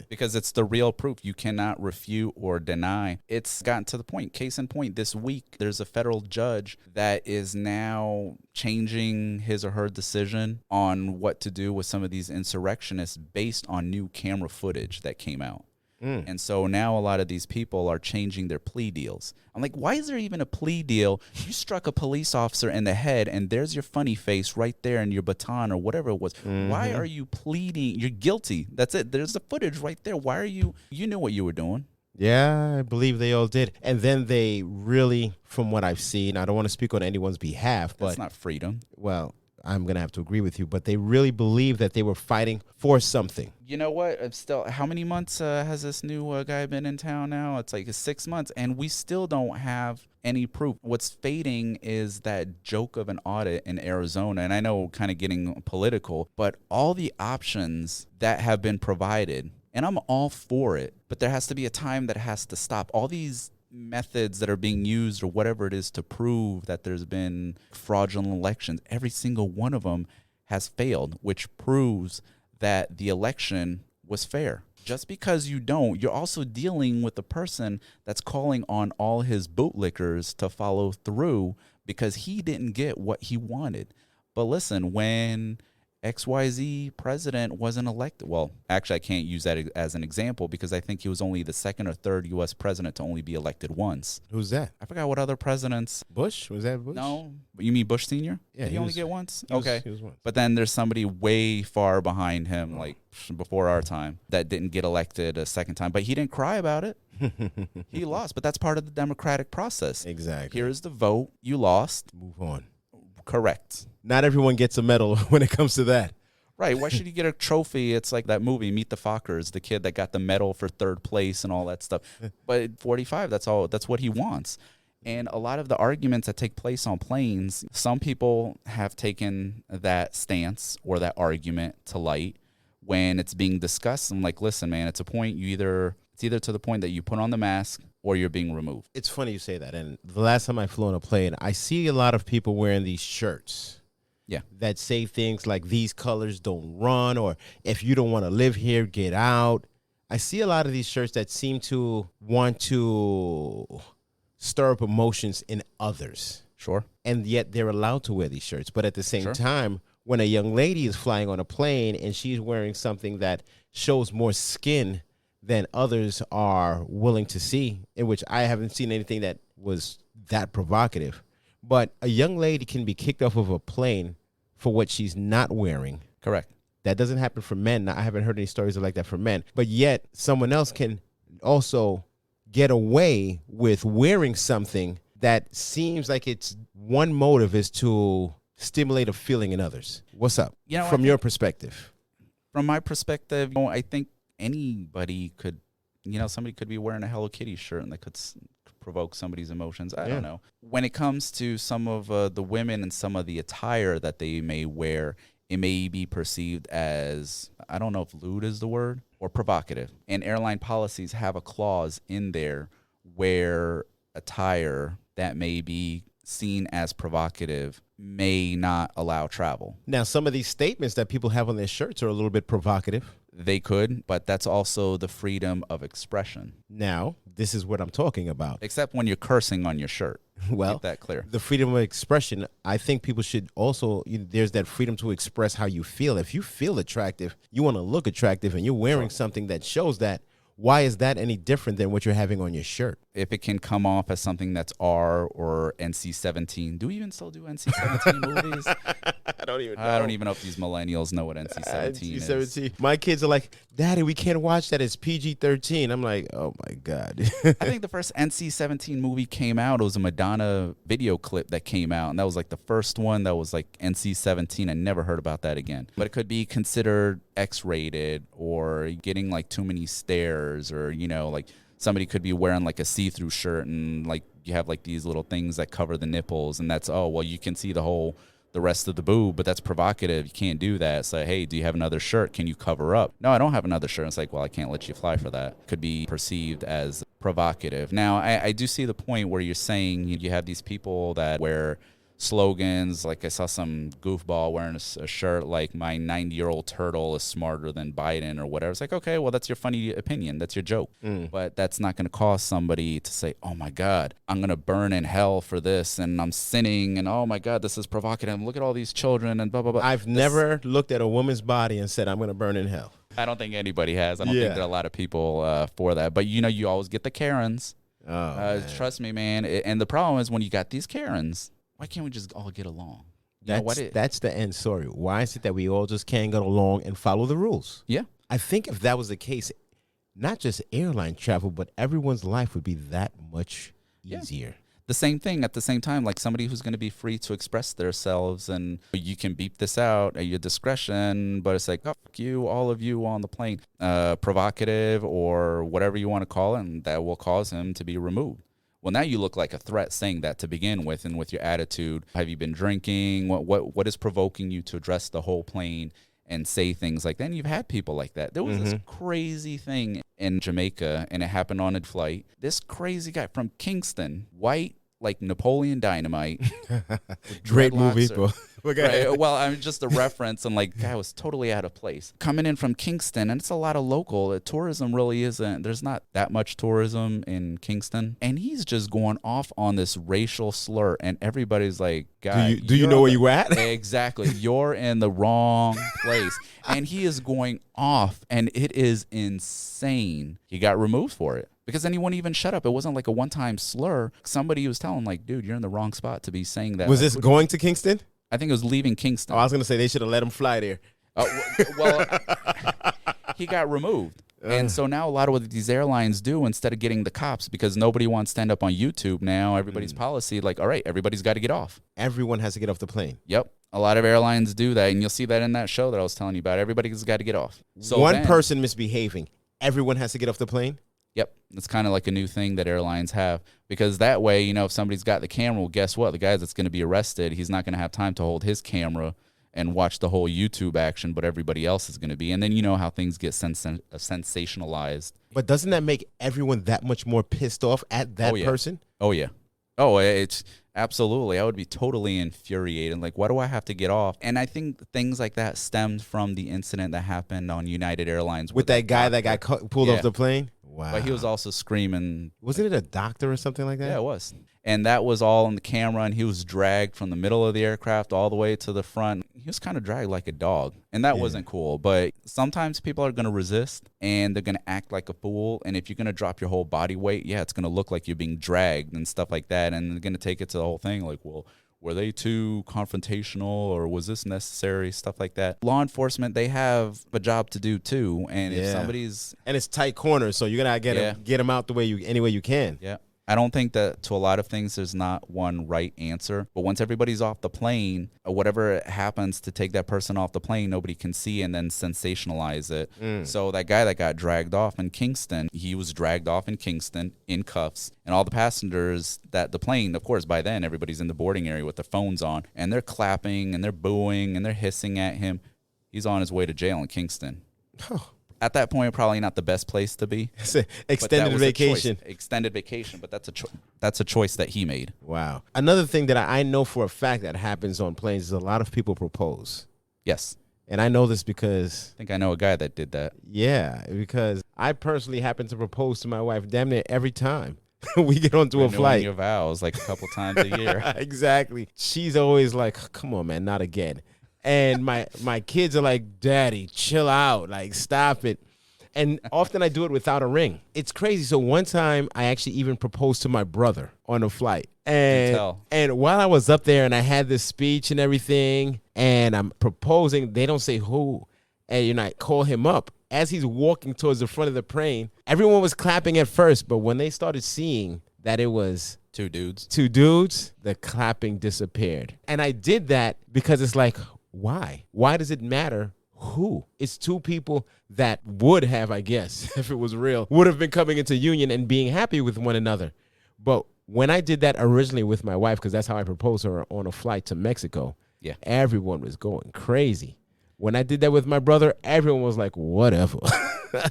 S3: because it's the real proof. You cannot refute or deny. It's gotten to the point. Case in point, this week, there's a federal judge that is now changing his or her decision on what to do with some of these insurrectionists based on new camera footage that came out. And so now a lot of these people are changing their plea deals. I'm like, why is there even a plea deal? You struck a police officer in the head, and there's your funny face right there and your baton or whatever it was. Why are you pleading? You're guilty. That's it. There's the footage right there. Why are you knew what you were doing.
S2: Yeah, I believe they all did. And then they really, from what I've seen, I don't want to speak on anyone's behalf, but
S3: That's not freedom.
S2: well, I'm going to have to agree with you, but they really believe that they were fighting for something.
S3: You know what? I'm still, how many months has this new guy been in town now? It's like 6 months, and we still don't have any proof. What's fading is that joke of an audit in Arizona, and I know kind of getting political, but all the options that have been provided, and I'm all for it, but there has to be a time that has to stop. All these methods that are being used or whatever it is to prove that there's been fraudulent elections, every single one of them has failed, which proves that the election was fair. Just because you don't, you're also dealing with the person that's calling on all his bootlickers to follow through because he didn't get what he wanted. But listen, when XYZ president wasn't elected. Well, actually, I can't use that as an example because I think he was only the second or third U.S. president to only be elected once.
S2: Who's that?
S3: I forgot what other presidents.
S2: Bush? Was that Bush?
S3: No. You mean Bush Sr.?
S2: Yeah,
S3: Did he only get once?
S2: He
S3: Okay.
S2: was once.
S3: But then there's somebody way far behind him, like before our time, that didn't get elected a second time. But he didn't cry about it. He lost. But that's part of the democratic process.
S2: Exactly.
S3: Here's the vote. You lost.
S2: Move on.
S3: Correct.
S2: Not everyone gets a medal when it comes to that.
S3: Right. Why should he get a trophy? It's like that movie, Meet the Fockers, the kid that got the medal for third place and all that stuff. But at 45, that's what he wants. And a lot of the arguments that take place on planes, some people have taken that stance or that argument to light when it's being discussed. I'm like, listen, man, it's either to the point that you put on the mask or you're being removed.
S2: It's funny you say that. And the last time I flew on a plane, I see a lot of people wearing these shirts.
S3: Yeah.
S2: That say things like these colors don't run, or if you don't want to live here, get out. I see a lot of these shirts that seem to want to stir up emotions in others.
S3: Sure.
S2: And yet they're allowed to wear these shirts. But at the same
S3: Sure.
S2: time, when a young lady is flying on a plane and she's wearing something that shows more skin than others are willing to see, in which I haven't seen anything that was that provocative. But a young lady can be kicked off of a plane for what she's not wearing.
S3: Correct.
S2: That doesn't happen for men. I haven't heard any stories like that for men. But yet someone else can also get away with wearing something that seems like its one motive is to stimulate a feeling in others. What's up?
S3: You know,
S2: from your perspective?
S3: From my perspective, I think anybody could, somebody could be wearing a Hello Kitty shirt and that could provoke somebody's emotions. I don't know. When it comes to some of the women and some of the attire that they may wear, it may be perceived as, I don't know if lewd is the word, or provocative. And airline policies have a clause in there where attire that may be seen as provocative may not allow travel.
S2: Now, some of these statements that people have on their shirts are a little bit provocative.
S3: They could, but that's also the freedom of expression.
S2: Now, this is what I'm talking about.
S3: Except when you're cursing on your shirt.
S2: Well,
S3: Keep that clear.
S2: The freedom of expression, I think people should also, there's that freedom to express how you feel. If you feel attractive, you want to look attractive, and you're wearing something that shows that, why is that any different than what you're having on your shirt?
S3: If it can come off as something that's R or NC-17. Do we even still do NC-17 movies?
S2: I don't even know.
S3: I don't even know if these millennials know what NC-17 is.
S2: NC-17. My kids are like, Daddy, we can't watch that. It's PG-13. I'm like, oh, my God.
S3: I think the first NC-17 movie came out. It was a Madonna video clip that came out, and that was like the first one that was like NC-17. I never heard about that again. But it could be considered X-rated or getting like too many stares, or, like somebody could be wearing like a see-through shirt and like you have like these little things that cover the nipples, and that's, oh, well, you can see the rest of the boob, but that's provocative. You can't do that. It's like, hey, do you have another shirt? Can you cover up? No, I don't have another shirt. It's like, well, I can't let you fly for that. Could be perceived as provocative. Now, I do see the point where you're saying you have these people that wear slogans. Like I saw some goofball wearing a shirt like my 90-year-old turtle is smarter than Biden or whatever. It's like, okay, well, that's your funny opinion. That's your joke. But that's not going to cause somebody to say, oh, my God, I'm going to burn in hell for this and I'm sinning and, oh, my God, this is provocative. Look at all these children and blah, blah, blah.
S2: I've never looked at a woman's body and said, I'm going to burn in hell.
S3: I don't think anybody has. I don't think there are a lot of people for that. But, you know, you always get the Karens. Trust me, man. And the problem is when you got these Karens, why can't we just all get along?
S2: That's the end story. Why is it that we all just can't get along and follow the rules?
S3: Yeah.
S2: I think if that was the case, not just airline travel, but everyone's life would be that much easier.
S3: The same thing at the same time, like somebody who's going to be free to express themselves, and you can beep this out at your discretion, but it's like, oh, fuck you, all of you on the plane, provocative or whatever you want to call it, and that will cause him to be removed. Well, now you look like a threat saying that to begin with, and with your attitude. Have you been drinking? What is provoking you to address the whole plane and say things like that? And you've had people like that. There was this crazy thing in Jamaica, and it happened on a flight. This crazy guy from Kingston, white, like Napoleon Dynamite.
S2: Great movie, bro.
S3: Right. Well, I mean, just a reference, and like, guy was totally out of place. Coming in from Kingston, and it's a lot of local. Tourism really isn't, there's not that much tourism in Kingston. And he's just going off on this racial slur, and everybody's like, guy,
S2: do you know where you at?
S3: Exactly. You're in the wrong place. And he is going off, and it is insane. He got removed for it. Because then he wouldn't even shut up. It wasn't like a one-time slur. Somebody was telling him, like, dude, you're in the wrong spot to be saying that.
S2: Was this going to Kingston?
S3: I think it was leaving Kingston.
S2: Oh, I was going to say they should have let him fly there.
S3: Well, he got removed. And so now a lot of what these airlines do, instead of getting the cops, because nobody wants to stand up on YouTube now, everybody's policy, like, all right, everybody's got to get off.
S2: Everyone has to get off the plane.
S3: Yep. A lot of airlines do that, and you'll see that in that show that I was telling you about. Everybody's got to get off. So
S2: one person misbehaving, everyone has to get off the plane?
S3: Yep. It's kind of like a new thing that airlines have, because that way, you know, if somebody's got the camera, well, guess what? The guy that's going to be arrested, he's not going to have time to hold his camera and watch the whole YouTube action, but everybody else is going to be. And then you know how things get sensationalized.
S2: But doesn't that make everyone that much more pissed off at that person?
S3: Oh, yeah. Oh, it's absolutely. I would be totally infuriated. Like, why do I have to get off? And I think things like that stemmed from the incident that happened on United Airlines.
S2: With that guy that got pulled off the plane? Wow.
S3: But he was also screaming.
S2: Wasn't it a doctor or something like that?
S3: Yeah, it was. And that was all on the camera, and he was dragged from the middle of the aircraft all the way to the front. He was kind of dragged like a dog, and that wasn't cool. But sometimes people are going to resist, and they're going to act like a fool. And if you're going to drop your whole body weight, it's going to look like you're being dragged and stuff like that. And they're going to take it to the whole thing like, well, were they too confrontational, or was this necessary? Stuff like that. Law enforcement, they have a job to do too. And if somebody's...
S2: And it's tight corners, so you're going to get them out the way any way you can.
S3: Yeah. I don't think that to a lot of things there's not one right answer. But once everybody's off the plane, whatever happens to take that person off the plane, nobody can see and then sensationalize it. So that guy that got dragged off in Kingston, he was dragged off in Kingston in cuffs. And all the passengers that the plane, of course, by then everybody's in the boarding area with their phones on. And they're clapping and they're booing and they're hissing at him. He's on his way to jail in Kingston. At that point, probably not the best place to be.
S2: Extended vacation.
S3: Extended vacation, but that's a choice that he made.
S2: Wow. Another thing that I know for a fact that happens on planes is a lot of people propose.
S3: Yes.
S2: And I know this because...
S3: I think I know a guy that did that.
S2: Yeah, because I personally happen to propose to my wife damn near every time we get onto a flight.
S3: Your vows like a couple times a year.
S2: Exactly. She's always like, come on, man, not again. And my kids are like, Daddy, chill out. Like, stop it. And often I do it without a ring. It's crazy. So one time I actually even proposed to my brother on a flight. And while I was up there and I had this speech and everything, and I'm proposing, they don't say who. And I call him up. As he's walking towards the front of the plane, everyone was clapping at first. But when they started seeing that it was
S3: two dudes,
S2: the clapping disappeared. And I did that because it's like, why? Why does it matter who? It's two people that would have, I guess, if it was real, would have been coming into union and being happy with one another. But when I did that originally with my wife, because that's how I proposed her on a flight to Mexico, everyone was going crazy. When I did that with my brother, everyone was like, whatever.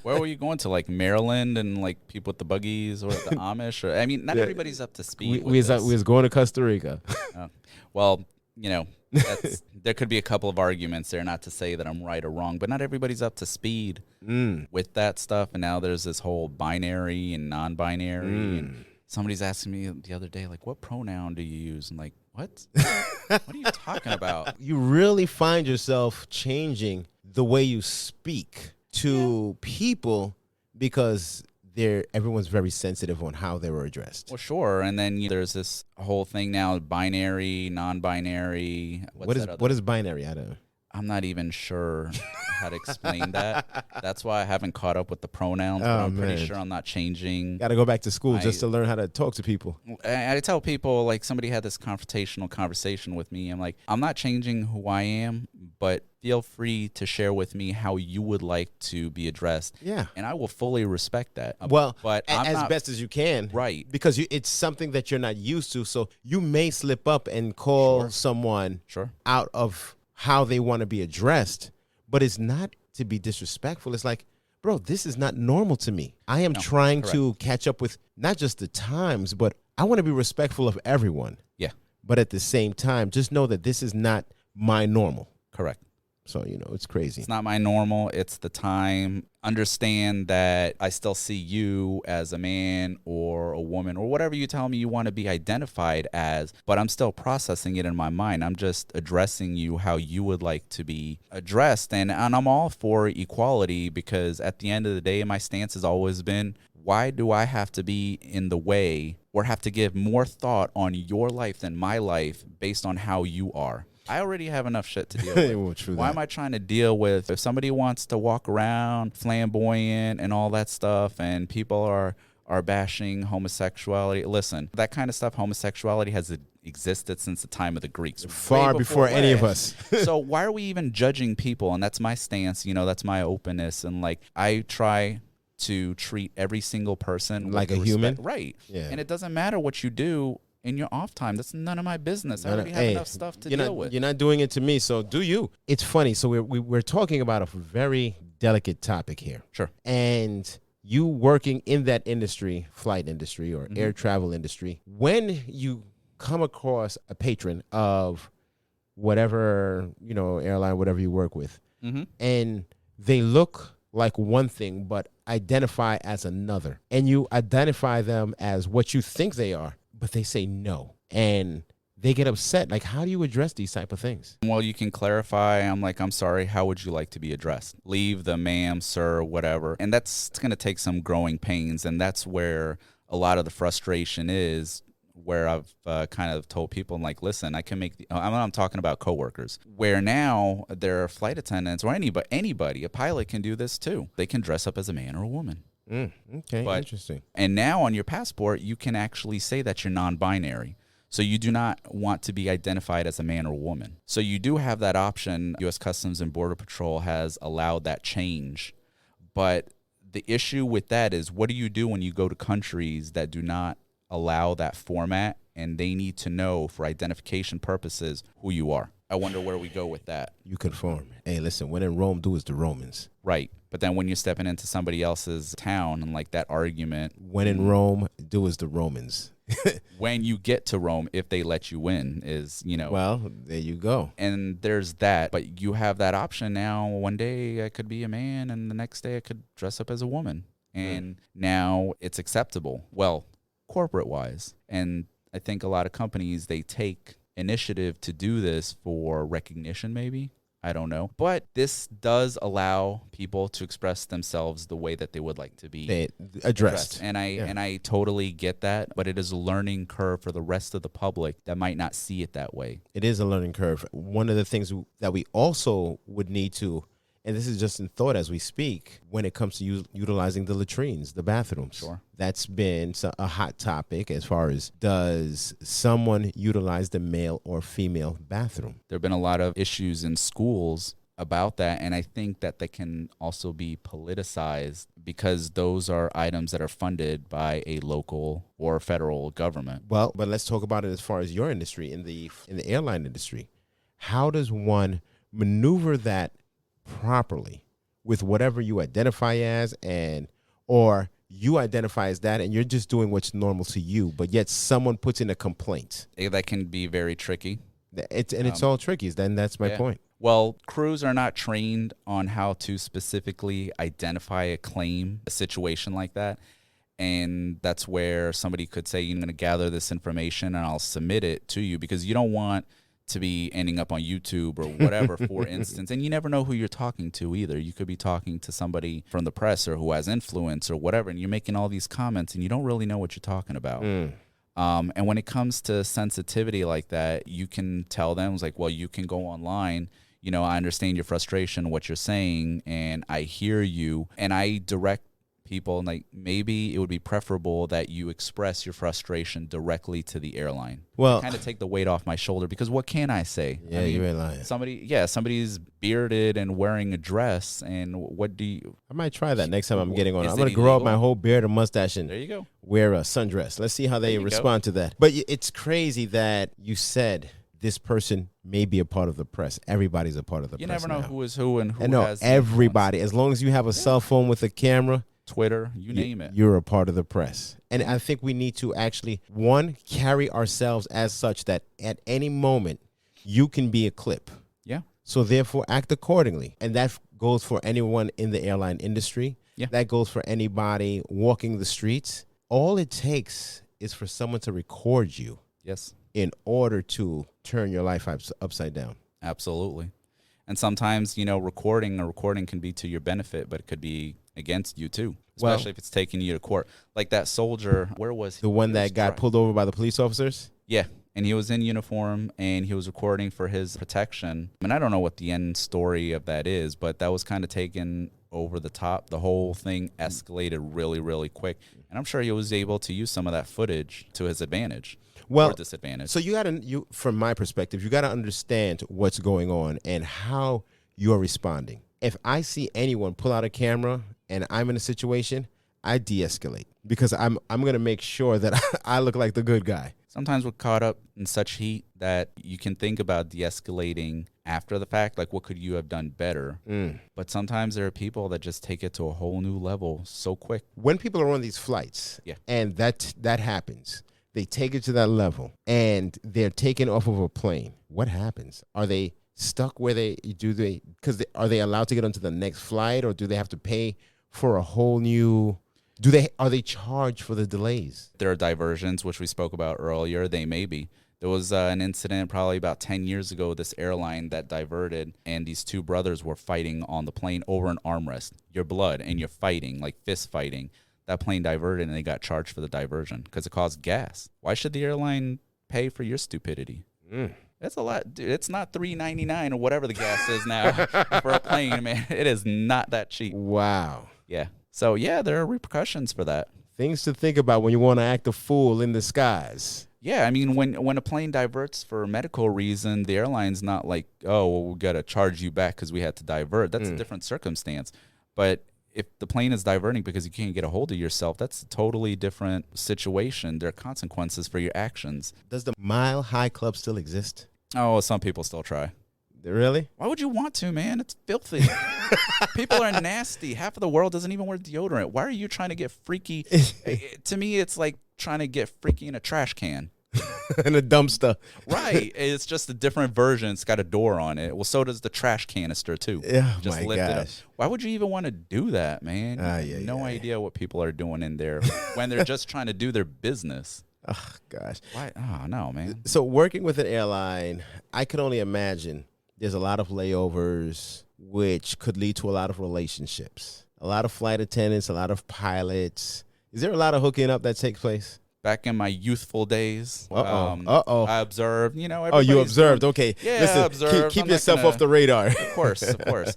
S3: Where were you going to, like Maryland and like people with the buggies or the Amish? Or I mean, not everybody's up to speed.
S2: We was going to Costa Rica.
S3: Well, you know, there could be a couple of arguments there, not to say that I'm right or wrong, but not everybody's up to speed with that stuff. And now there's this whole binary and non-binary. And somebody's asking me the other day, like, what pronoun do you use? I'm like, what? What are you talking about?
S2: You really find yourself changing the way you speak to people because everyone's very sensitive on how they were addressed.
S3: Well, sure. And then there's this whole thing now, binary, non-binary.
S2: What is binary? I don't know.
S3: I'm not even sure how to explain that. That's why I haven't caught up with the pronouns, but I'm pretty sure I'm not changing.
S2: Got to go back to school just to learn how to talk to people.
S3: I tell people, like, somebody had this confrontational conversation with me. I'm like, I'm not changing who I am, but feel free to share with me how you would like to be addressed.
S2: Yeah.
S3: And I will fully respect that.
S2: Well,
S3: but
S2: as best as you can.
S3: Right.
S2: Because it's something that you're not used to. So you may slip up and call someone out of how they want to be addressed, but it's not to be disrespectful. It's like, bro, this is not normal to me. I am trying to catch up with not just the times, but I want to be respectful of everyone.
S3: Yeah.
S2: But at the same time, just know that this is not my normal.
S3: Correct.
S2: So, it's crazy.
S3: It's not my normal. It's the time. Understand that I still see you as a man or a woman or whatever you tell me you want to be identified as, but I'm still processing it in my mind. I'm just addressing you how you would like to be addressed. And I'm all for equality because at the end of the day, my stance has always been, why do I have to be in the way or have to give more thought on your life than my life based on how you are? I already have enough shit to deal with. Why am I trying to deal with if somebody wants to walk around flamboyant and all that stuff and people are bashing homosexuality? Listen, that kind of stuff, homosexuality has existed since the time of the Greeks.
S2: Far before any of us.
S3: So why are we even judging people? And that's my stance. That's my openness. And like, I try to treat every single person
S2: like a human.
S3: Right.
S2: Yeah.
S3: And it doesn't matter what you do in your off time. That's none of my business. I already have enough stuff to deal with.
S2: You're not doing it to me, so do you. It's funny. So we're talking about a very delicate topic here.
S3: Sure.
S2: And you working in that industry, flight industry or air travel industry, when you come across a patron of whatever, airline, whatever you work with, and they look like one thing but identify as another, and you identify them as what you think they are, but they say no, and they get upset. Like, how do you address these type of things?
S3: Well, you can clarify. I'm sorry, how would you like to be addressed? Leave the ma'am, sir, whatever. And it's going to take some growing pains, and that's where a lot of the frustration is, where I've kind of told people, I'm like, listen, I can make I'm talking about coworkers, where now their flight attendants or anybody, a pilot can do this too. They can dress up as a man or a woman.
S2: Okay, interesting.
S3: And now on your passport, you can actually say that you're non-binary. So you do not want to be identified as a man or a woman. So you do have that option. U.S. Customs and Border Patrol has allowed that change. But the issue with that is, what do you do when you go to countries that do not allow that format and they need to know for identification purposes who you are? I wonder where we go with that.
S2: You conform. Hey, listen, when in Rome, do as the Romans.
S3: Right. But then when you're stepping into somebody else's town and like that argument.
S2: When in Rome, do as the Romans.
S3: When you get to Rome, if they let you in, is,
S2: Well, there you go.
S3: And there's that. But you have that option now. One day I could be a man and the next day I could dress up as a woman. And now it's acceptable. Well, corporate wise. And I think a lot of companies, they take initiative to do this for recognition, maybe. I don't know. But this does allow people to express themselves the way that they would like to be addressed. And I totally get that, but it is a learning curve for the rest of the public that might not see it that way.
S2: It is a learning curve. One of the things that we also would need to, and this is just in thought as we speak, when it comes to utilizing the latrines, the bathrooms.
S3: Sure.
S2: That's been a hot topic as far as, does someone utilize the male or female bathroom?
S3: There have been a lot of issues in schools about that, and I think that they can also be politicized because those are items that are funded by a local or federal government.
S2: Well, but let's talk about it as far as your industry, in the airline industry. How does one maneuver that properly with whatever you identify as, and or you identify as that and you're just doing what's normal to you, but yet someone puts in a complaint.
S3: That can be very tricky.
S2: It's all tricky. Then that's my point.
S3: Well, crews are not trained on how to specifically identify a claim, a situation like that. And that's where somebody could say, you're going to gather this information and I'll submit it to you, because you don't want to be ending up on YouTube or whatever, for instance. And you never know who you're talking to either. You could be talking to somebody from the press or who has influence or whatever, and you're making all these comments and you don't really know what you're talking about. And when it comes to sensitivity like that, you can tell them, it's like, well, you can go online. You know, I understand your frustration, what you're saying, and I hear you. And I direct people, like, maybe it would be preferable that you express your frustration directly to the airline.
S2: Well,
S3: kind of take the weight off my shoulder, because what can I say?
S2: Yeah, you ain't lying.
S3: Somebody's bearded and wearing a dress, and what do you?
S2: I might try that next time I'm getting on.
S3: Is
S2: I'm
S3: it
S2: going to grow up
S3: illegal?
S2: my whole beard and mustache and
S3: There you go.
S2: wear a sundress. Let's see how they respond to that. But it's crazy that you said this person may be a part of the press. Everybody's a part of the
S3: You
S2: press.
S3: never know
S2: now.
S3: who is who and who
S2: And no,
S3: has
S2: everybody. As long as you have a cell phone with a camera,
S3: Twitter, you name it.
S2: You're a part of the press. And I think we need to actually, one, carry ourselves as such that at any moment you can be a clip.
S3: Yeah.
S2: So therefore act accordingly. And that goes for anyone in the airline industry.
S3: Yeah.
S2: That goes for anybody walking the streets. All it takes is for someone to record you.
S3: Yes.
S2: In order to turn your life upside down.
S3: Absolutely. And sometimes, a recording can be to your benefit, but it could be against you too, especially if it's taking you to court. Like that soldier, where was he?
S2: The one that got pulled over by the police officers?
S3: Yeah. And he was in uniform and he was recording for his protection. And I don't know what the end story of that is, but that was kind of taken over the top. The whole thing escalated really, really quick. And I'm sure he was able to use some of that footage to his advantage. Or disadvantage.
S2: So from my perspective, you got to understand what's going on and how you're responding. If I see anyone pull out a camera and I'm in a situation, I de-escalate because I'm going to make sure that I look like the good guy.
S3: Sometimes we're caught up in such heat that you can think about de-escalating after the fact, like what could you have done better? But sometimes there are people that just take it to a whole new level so quick.
S2: When people are on these flights, and that happens, they take it to that level and they're taken off of a plane. What happens? Are they stuck where are they allowed to get onto the next flight, or do they have to pay for a whole new, are they charged for the delays?
S3: There are diversions, which we spoke about earlier. They may be. There was an incident probably about 10 years ago, this airline that diverted, and these two brothers were fighting on the plane over an armrest. Your blood, and you're fighting, like fist fighting. That plane diverted, and they got charged for the diversion because it caused gas. Why should the airline pay for your stupidity? It's a lot, dude. It's not $3.99 or whatever the gas is now for a plane, man. It is not that cheap.
S2: Wow.
S3: Yeah. So, yeah, there are repercussions for that.
S2: Things to think about when you want to act a fool in the skies.
S3: Yeah, I mean, when a plane diverts for a medical reason, the airline's not like, oh, well, we got to charge you back because we had to divert. That's a different circumstance. But if the plane is diverting because you can't get a hold of yourself, that's a totally different situation. There are consequences for your actions.
S2: Does the Mile High Club still exist?
S3: Oh, some people still try.
S2: Really?
S3: Why would you want to, man? It's filthy. People are nasty. Half of the world doesn't even wear deodorant. Why are you trying to get freaky? To me, it's like trying to get freaky in a trash can.
S2: In a dumpster.
S3: Right. It's just a different version. It's got a door on it. Well, so does the trash canister, too.
S2: Yeah,
S3: just
S2: my
S3: lift it up.
S2: gosh.
S3: Why would you even want to do that, man? No idea what people are doing in there when they're just trying to do their business.
S2: Oh, gosh.
S3: Why? Oh, no, man.
S2: So working with an airline, I could only imagine there's a lot of layovers, which could lead to a lot of relationships. A lot of flight attendants, a lot of pilots. Is there a lot of hooking up that takes place?
S3: Back in my youthful days, I observed,
S2: you observed. Okay.
S3: Yeah,
S2: listen,
S3: I observed.
S2: Keep yourself off the radar.
S3: Of course.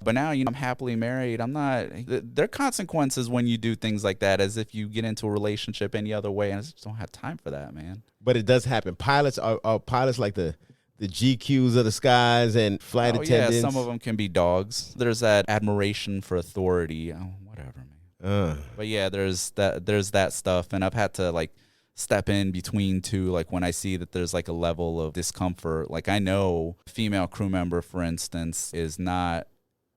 S3: But now, I'm happily married. I'm not. There are consequences when you do things like that, as if you get into a relationship any other way, and I just don't have time for that, man.
S2: But it does happen. Pilots are pilots like the GQs of the skies and flight attendants.
S3: Yeah, some of them can be dogs. There's that admiration for authority. Oh, whatever, man. But yeah, there's that stuff, and I've had to step in between two, like when I see that there's a level of discomfort. Like I know a female crew member, for instance, is not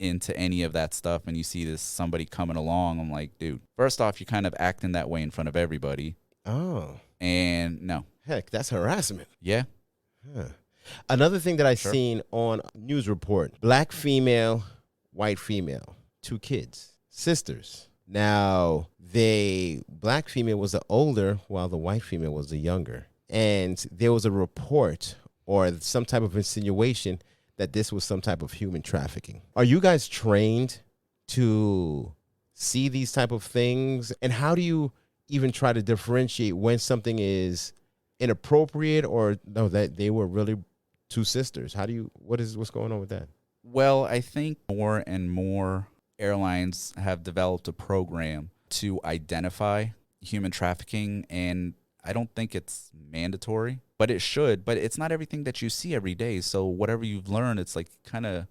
S3: into any of that stuff and you see this somebody coming along, I'm like, dude, first off, you're kind of acting that way in front of everybody.
S2: Oh.
S3: And no.
S2: Heck, that's harassment.
S3: Yeah.
S2: Huh. Another thing that I
S3: Sure.
S2: seen on news report, black female, white female, 2 kids, sisters. Now, black female was the older while the white female was the younger. And there was a report or some type of insinuation that this was some type of human trafficking. Are you guys trained to see these type of things? And how do you even try to differentiate when something is inappropriate or no, that they were really 2 sisters? What's going on with that?
S3: Well, I think more and more airlines have developed a program to identify human trafficking, and I don't think it's mandatory, but it should. But it's not everything that you see every day. So whatever you've learned, it's like kind of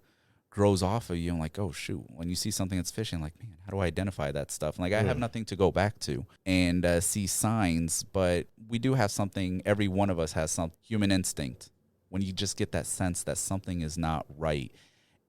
S3: grows off of you. And like, oh, shoot, when you see something that's fishy, like, man, how do I identify that stuff? And like, I have nothing to go back to and see signs, but we do have something. Every one of us has some human instinct when you just get that sense that something is not right.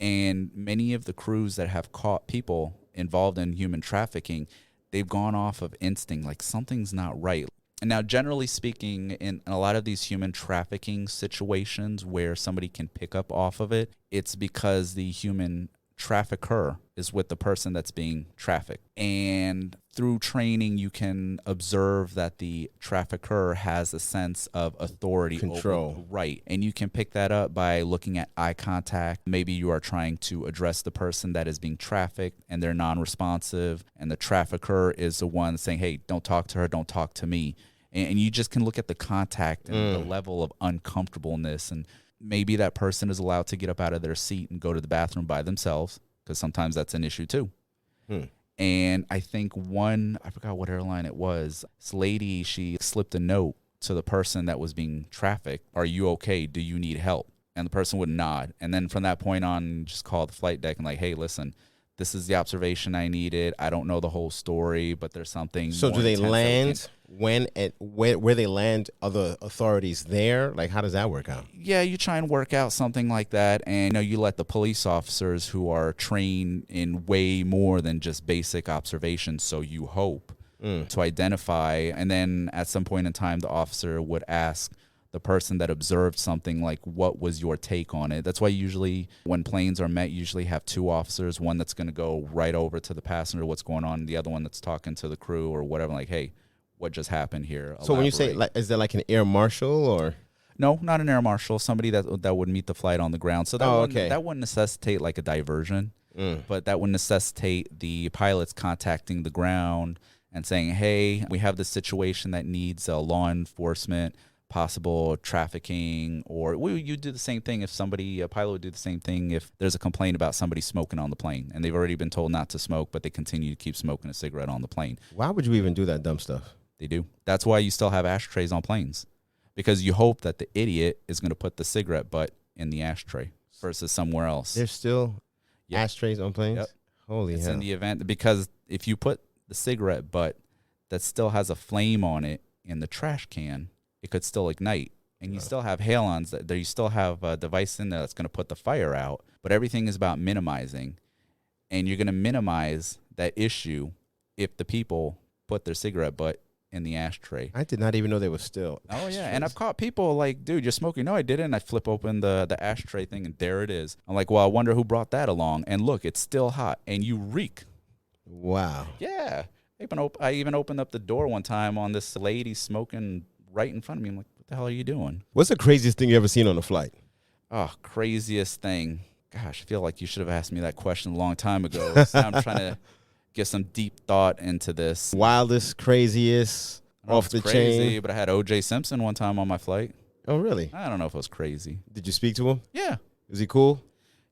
S3: And many of the crews that have caught people involved in human trafficking, they've gone off of instinct, like something's not right. And now, generally speaking, in a lot of these human trafficking situations where somebody can pick up off of it, it's because the human trafficker is with the person that's being trafficked. And through training, you can observe that the trafficker has a sense of authority,
S2: control.
S3: Right. And you can pick that up by looking at eye contact. Maybe you are trying to address the person that is being trafficked and they're non-responsive. And the trafficker is the one saying, hey, don't talk to her, don't talk to me. And you just can look at the contact and the level of uncomfortableness. And maybe that person is allowed to get up out of their seat and go to the bathroom by themselves, because sometimes that's an issue too. And I think I forgot what airline it was. This lady, she slipped a note to the person that was being trafficked. Are you okay? Do you need help? And the person would nod. And then from that point on, just call the flight deck and like, hey, listen, this is the observation I needed. I don't know the whole story, but there's something.
S2: So
S3: more
S2: do they
S3: intense
S2: land where they land? Other authorities there? Like, how does that work out?
S3: Yeah, you try and work out something like that, and you let the police officers who are trained in way more than just basic observations, so you hope, to identify. And then at some point in time, the officer would ask the person that observed something, like, what was your take on it? That's why usually when planes are met, you usually have 2 officers, one that's going to go right over to the passenger, what's going on, and the other one that's talking to the crew or whatever, like, hey, what just happened here?
S2: So when you say, like, is there like an air marshal or?
S3: No, not an air marshal, somebody that would meet the flight on the ground. So that wouldn't necessitate like a diversion, but that would necessitate the pilots contacting the ground and saying, hey, we have this situation that needs law enforcement, possible trafficking, or you do the same thing if a pilot would do the same thing if there's a complaint about somebody smoking on the plane and they've already been told not to smoke, but they continue to keep smoking a cigarette on the plane.
S2: Why would you even do that dumb stuff?
S3: They do. That's why you still have ashtrays on planes, because you hope that the idiot is going to put the cigarette butt in the ashtray versus somewhere else.
S2: There's still ashtrays on planes?
S3: Yep.
S2: Holy
S3: it's
S2: hell.
S3: in the event, because if you put the cigarette butt that still has a flame on it in the trash can, it could still ignite. And you still have halons that you still have a device in there that's going to put the fire out. But everything is about minimizing. And you're going to minimize that issue if the people put their cigarette butt in the ashtray.
S2: I did not even know they were still.
S3: Oh, yeah. And I've caught people like, dude, you're smoking. No, I didn't. And I flip open the ashtray thing, and there it is. I'm like, well, I wonder who brought that along. And look, it's still hot. And you reek.
S2: Wow.
S3: Yeah. I even opened up the door one time on this lady smoking right in front of me. I'm like, what the hell are you doing?
S2: What's the craziest thing you ever seen on a flight?
S3: Oh, craziest thing. Gosh, I feel like you should have asked me that question a long time ago. So now I'm trying to get some deep thought into this.
S2: Wildest, craziest, off the chain.
S3: But I had O.J. Simpson one time on my flight.
S2: Oh, really?
S3: I don't know if it was crazy.
S2: Did you speak to him?
S3: Yeah.
S2: Is he cool?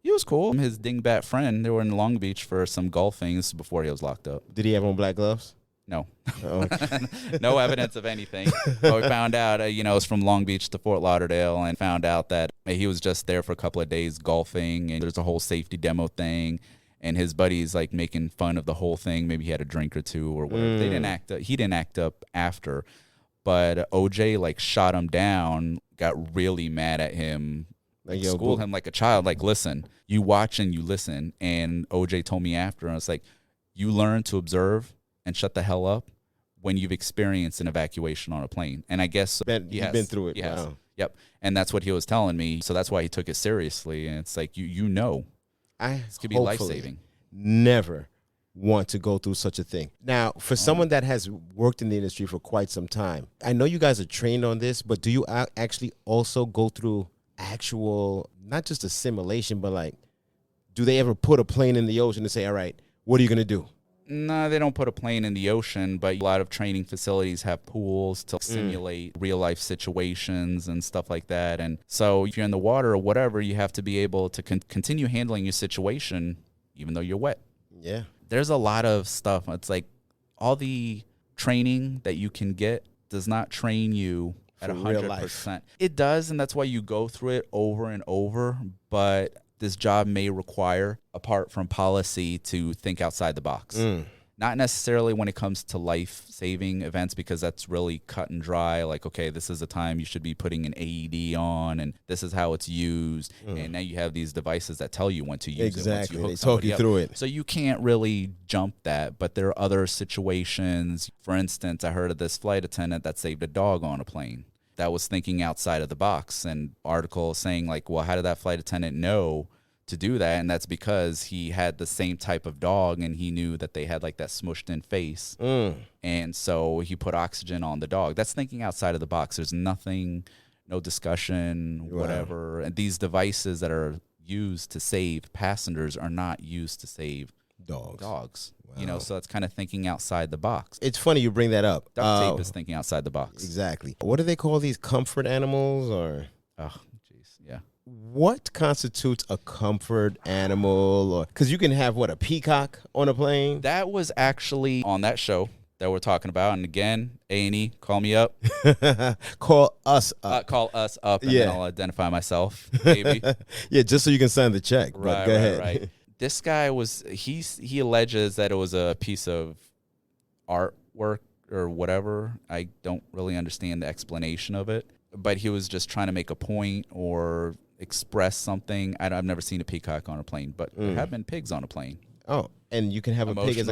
S3: He was cool. His dingbat friend, they were in Long Beach for some golfing. This is before he was locked up.
S2: Did he have on black gloves?
S3: No.
S2: Oh, okay.
S3: No evidence of anything. But we found out, it's from Long Beach to Fort Lauderdale, and found out that he was just there for a couple of days golfing, and there's a whole safety demo thing, and his buddy's like making fun of the whole thing. Maybe he had a drink or two or whatever. He didn't act up after, but OJ like shot him down, got really mad at him
S2: Like,
S3: school him like a child. Like, listen, you watch and you listen. And OJ told me after, and it's like, you learn to observe and shut the hell up when you've experienced an evacuation on a plane. And I guess
S2: you've been through it.
S3: Yes.
S2: Wow.
S3: Yep. And that's what he was telling me. So that's why he took it seriously. And it's like, you know, this could be life-saving.
S2: Never want to go through such a thing. Now, for someone that has worked in the industry for quite some time, I know you guys are trained on this, but do you actually also go through actual, not just a simulation, but like, do they ever put a plane in the ocean and say, all right, what are you going to do?
S3: No, they don't put a plane in the ocean, but a lot of training facilities have pools to simulate real-life situations and stuff like that. And so if you're in the water or whatever, you have to be able to continue handling your situation even though you're wet.
S2: Yeah.
S3: There's a lot of stuff. It's like all the training that you can get does not train you at 100%. It does, and that's why you go through it over and over, but this job may require, apart from policy, to think outside the box. Not necessarily when it comes to life-saving events, because that's really cut and dry. Like, okay, this is the time you should be putting an AED on, and this is how it's used. And now you have these devices that tell you when to use it. Once you hook
S2: they talk you through it.
S3: So you can't really jump that, but there are other situations. For instance, I heard of this flight attendant that saved a dog on a plane that was thinking outside of the box. And article saying like, well, how did that flight attendant know to do that? And that's because he had the same type of dog, and he knew that they had like that smushed in face. And so he put oxygen on the dog. That's thinking outside of the box. There's nothing, no discussion, whatever. And these devices that are used to save passengers are not used to save dogs. Wow. You know, so it's kind of thinking outside the box.
S2: It's funny you bring that up.
S3: Duct tape is thinking outside the box.
S2: Exactly. What do they call these, comfort animals? Or
S3: Yeah.
S2: What constitutes a comfort animal? Or because you can have a peacock on a plane.
S3: That was actually on that show that we're talking about. And again, A&E, call me up.
S2: Call us up.
S3: Call us up, and then I'll identify myself, maybe.
S2: Yeah, just so you can sign the check. But go ahead.
S3: Right. This guy he alleges that it was a piece of artwork or whatever. I don't really understand the explanation of it, but he was just trying to make a point or express something. I've never seen a peacock on a plane, but there have been pigs on a plane.
S2: Oh, and you can have a pig as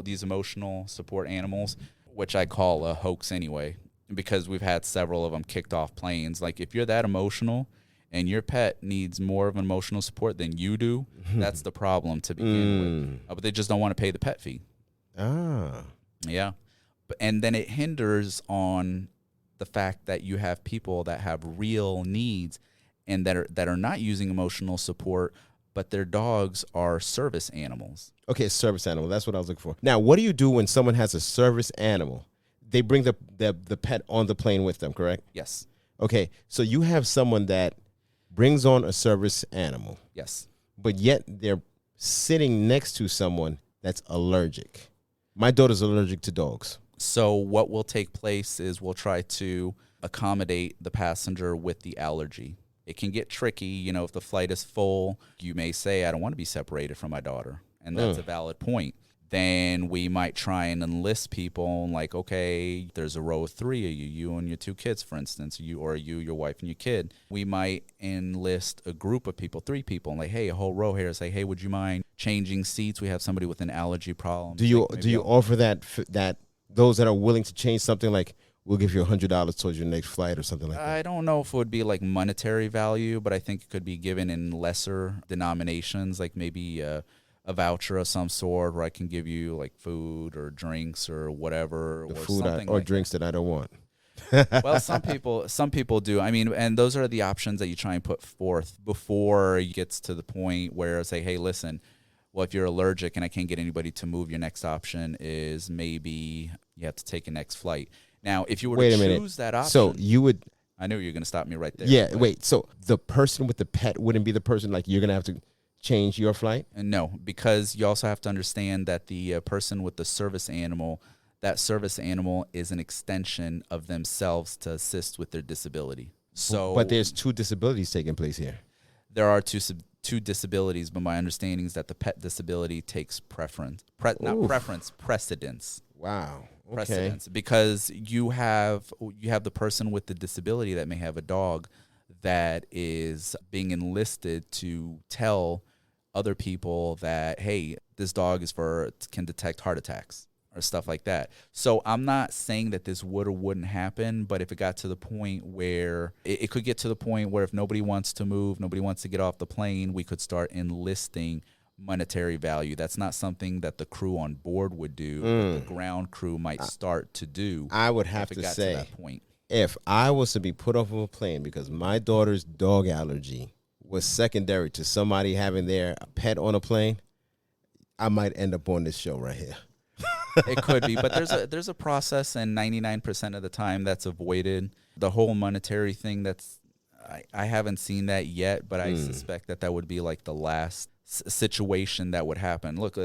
S3: these emotional support animals, which I call a hoax anyway, because we've had several of them kicked off planes. Like, if you're that emotional and your pet needs more of an emotional support than you do, that's the problem to begin with. But they just don't want to pay the pet fee. Yeah. And then it hinders on the fact that you have people that have real needs and that are not using emotional support, but their dogs are service animals.
S2: Okay, service animal. That's what I was looking for. Now, what do you do when someone has a service animal? They bring the pet on the plane with them, correct?
S3: Yes.
S2: Okay, so you have someone that brings on a service animal.
S3: Yes.
S2: But yet they're sitting next to someone that's allergic. My daughter's allergic to dogs.
S3: So what will take place is we'll try to accommodate the passenger with the allergy. It can get tricky, you know, if the flight is full, you may say, I don't want to be separated from my daughter. And that's a valid point. Then we might try and enlist people, like, okay, there's a row of 3 of you and your 2 kids, for instance, you, your wife and your kid. We might enlist a group of people, 3 people, and like, hey, a whole row here. Say, hey, would you mind changing seats? We have somebody with an allergy problem.
S2: Do you offer that those that are willing to change something, like, we'll give you $100 towards your next flight or something like that?
S3: I don't know if it would be like monetary value, but I think it could be given in lesser denominations, like maybe a voucher of some sort, where I can give you like food or drinks or whatever,
S2: or
S3: food
S2: or like drinks that I don't want.
S3: Well, some people do. I mean, and those are the options that you try and put forth before it gets to the point where say, hey, listen, well, if you're allergic and I can't get anybody to move, your next option is maybe you have to take a next flight. Now, if you were to choose that option,
S2: so you would.
S3: I knew you were going to stop me right there.
S2: Yeah, wait. So the person with the pet wouldn't be the person, like, you're going to have to change your flight?
S3: No, because you also have to understand that the person with the service animal, that service animal is an extension of themselves to assist with their disability. So,
S2: but there's 2 disabilities taking place here.
S3: There are two disabilities, but my understanding is that the pet disability takes precedence.
S2: Wow. Okay.
S3: Precedence, because you have the person with the disability that may have a dog that is being enlisted to tell other people that, hey, this dog can detect heart attacks or stuff like that. So I'm not saying that this would or wouldn't happen, but if it got to the point where it could get to the point where if nobody wants to move, nobody wants to get off the plane, we could start enlisting monetary value. That's not something that the crew on board would do, but the ground crew might start to do.
S2: I would have to say,
S3: to that point.
S2: If I was to be put off of a plane because my daughter's dog allergy was secondary to somebody having their pet on a plane, I might end up on this show right here.
S3: It could be, but there's a process, and 99% of the time that's avoided. The whole monetary thing, I haven't seen that yet, but I suspect that would be like the last situation that would happen. Look,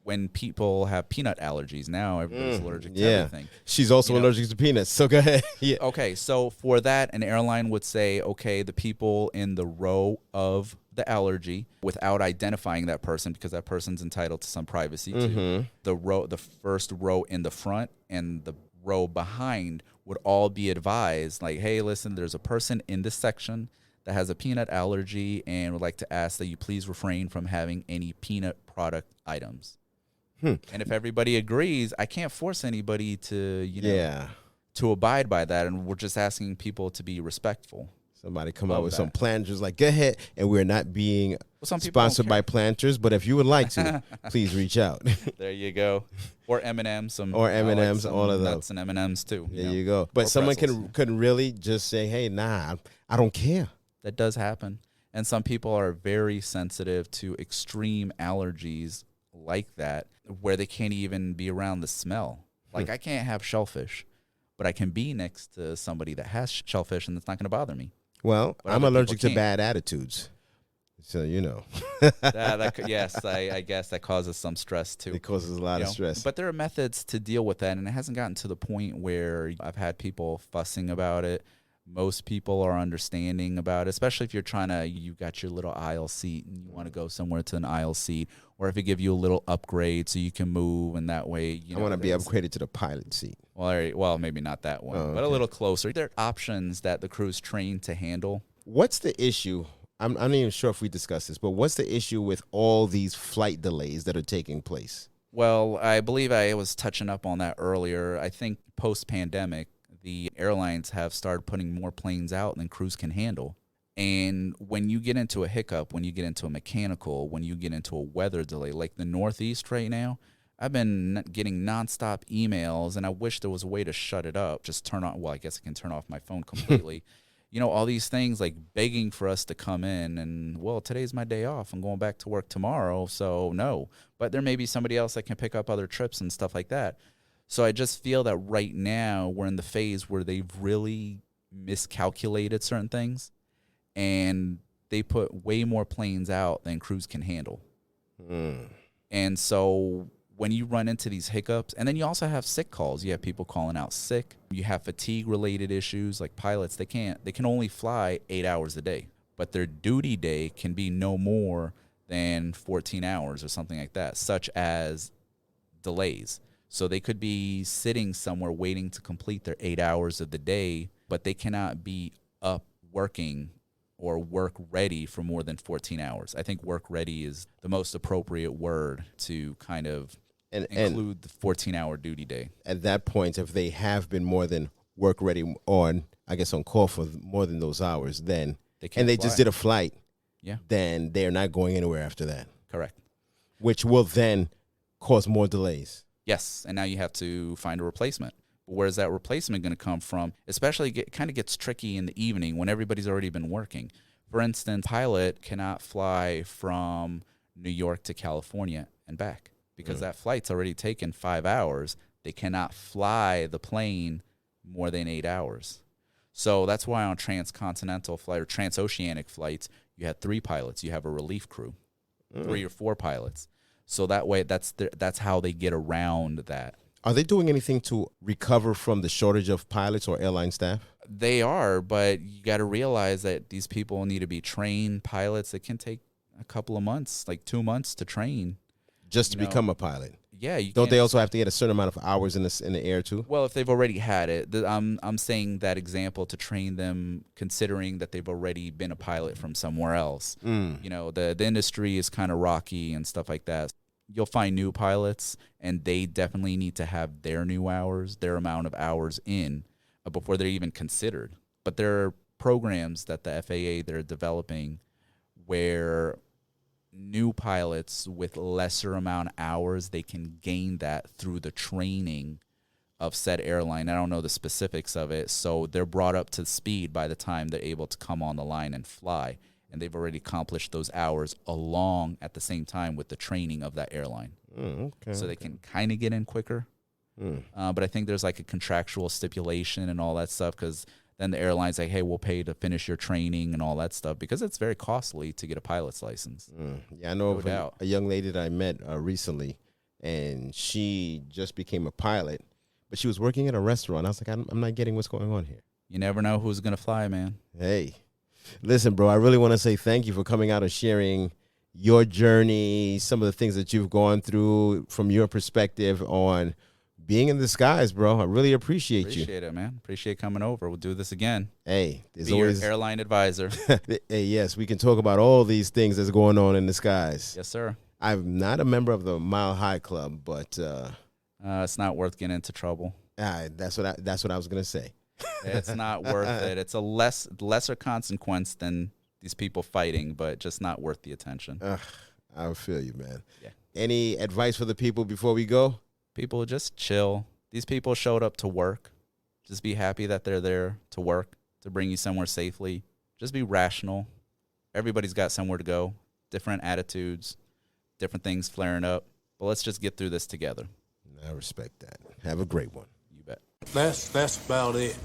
S3: when people have peanut allergies, now everybody's allergic to everything. She's
S2: also allergic to peanuts, so go ahead. Yeah.
S3: Okay, so for that, an airline would say, okay, the people in the row of the allergy, without identifying that person, because that person's entitled to some privacy too. The first row in the front and the row behind would all be advised, like, hey, listen, there's a person in this section that has a peanut allergy and would like to ask that you please refrain from having any peanut product items. And if everybody agrees, I can't force anybody to, to abide by that. And we're just asking people to be respectful.
S2: Somebody come out with some planters, like, go ahead. And we're not being sponsored by planters, but if you would like to, please reach out.
S3: There you go. Or M&M's.
S2: Or M&M's, all of those.
S3: Nuts and M&M's too.
S2: There you go. But someone can really just say, hey, nah, I don't care.
S3: That does happen. And some people are very sensitive to extreme allergies like that, where they can't even be around the smell. Like, I can't have shellfish, but I can be next to somebody that has shellfish, and it's not going to bother me.
S2: Well, I'm allergic to bad attitudes. So,
S3: Yes, I guess that causes some stress, too.
S2: It causes a lot of stress.
S3: But there are methods to deal with that, and it hasn't gotten to the point where I've had people fussing about it. Most people are understanding about it, especially if you got your little aisle seat and you want to go somewhere to an aisle seat, or if it give you a little upgrade so you can move, and that way,
S2: I want to be upgraded to the pilot seat.
S3: Well, maybe not that one, but a little closer. There are options that the crew's trained to handle.
S2: What's the issue? I'm not even sure if we discussed this, but what's the issue with all these flight delays that are taking place?
S3: Well, I believe I was touching up on that earlier. I think post-pandemic, the airlines have started putting more planes out than crews can handle. And when you get into a hiccup, when you get into a mechanical, when you get into a weather delay, like the Northeast right now, I've been getting nonstop emails, and I wish there was a way to shut it up. Just turn on, well, I guess I can turn off my phone completely. All these things like begging for us to come in and, well, today's my day off. I'm going back to work tomorrow, so no. But there may be somebody else that can pick up other trips and stuff like that. So I just feel that right now we're in the phase where they've really miscalculated certain things, and they put way more planes out than crews can handle. And so when you run into these hiccups, and then you also have sick calls. You have people calling out sick. You have fatigue-related issues, like pilots. They can only fly 8 hours a day, but their duty day can be no more than 14 hours or something like that, such as delays. So they could be sitting somewhere waiting to complete their 8 hours of the day, but they cannot be up working or work ready for more than 14 hours. I think work ready is the most appropriate word to kind of include the 14-hour duty day.
S2: At that point, if they have been more than work ready on call for more than those hours, then they just did a flight, then they're not going anywhere after that.
S3: Correct.
S2: Which will then cause more delays.
S3: Yes, and now you have to find a replacement. But where's that replacement going to come from? Especially, it kind of gets tricky in the evening when everybody's already been working. For instance, pilot cannot fly from New York to California and back because that flight's already taken 5 hours. They cannot fly the plane more than 8 hours. So that's why on transcontinental flight or transoceanic flights, you have 3 pilots. You have a relief crew, 3 or 4 pilots. So that way, that's how they get around that.
S2: Are they doing anything to recover from the shortage of pilots or airline staff?
S3: They are, but you got to realize that these people need to be trained pilots. It can take a couple of months, like 2 months to train.
S2: Just to become a pilot?
S3: Yeah, you
S2: Don't
S3: can't.
S2: they also have to get a certain amount of hours in the air too?
S3: Well, if they've already had it, I'm saying that example to train them, considering that they've already been a pilot from somewhere else. You know, the industry is kind of rocky and stuff like that. You'll find new pilots, and they definitely need to have their new hours, their amount of hours in before they're even considered. But there are programs that the FAA they're developing where new pilots with lesser amount of hours, they can gain that through the training of said airline. I don't know the specifics of it, so they're brought up to speed by the time they're able to come on the line and fly, and they've already accomplished those hours along at the same time with the training of that airline. So they can kind of get in quicker. But I think there's like a contractual stipulation and all that stuff, because then the airline's like, hey, we'll pay to finish your training and all that stuff, because it's very costly to get a pilot's license.
S2: Yeah, I know of a young lady that I met recently, and she just became a pilot, but she was working at a restaurant. I was like, I'm not getting what's going on here.
S3: You never know who's going to fly, man.
S2: Hey, listen, bro, I really want to say thank you for coming out and sharing your journey, some of the things that you've gone through from your perspective on being in the skies, bro. I really appreciate you.
S3: Appreciate it, man. Appreciate coming over. We'll do this again.
S2: Hey, there's
S3: Be
S2: always
S3: your airline advisor.
S2: Hey, yes, we can talk about all these things that's going on in the skies.
S3: Yes, sir.
S2: I'm not a member of the Mile High Club, but
S3: it's not worth getting into trouble.
S2: that's what I was gonna say.
S3: It's not worth it. It's a lesser consequence than these people fighting, but just not worth the attention.
S2: I feel you, man.
S3: Yeah.
S2: Any advice for the people before we go?
S3: People, just chill. These people showed up to work. Just be happy that they're there to work, to bring you somewhere safely. Just be rational. Everybody's got somewhere to go. Different attitudes, different things flaring up. But let's just get through this together.
S2: I respect that. Have a great one.
S3: You bet.
S4: That's about it.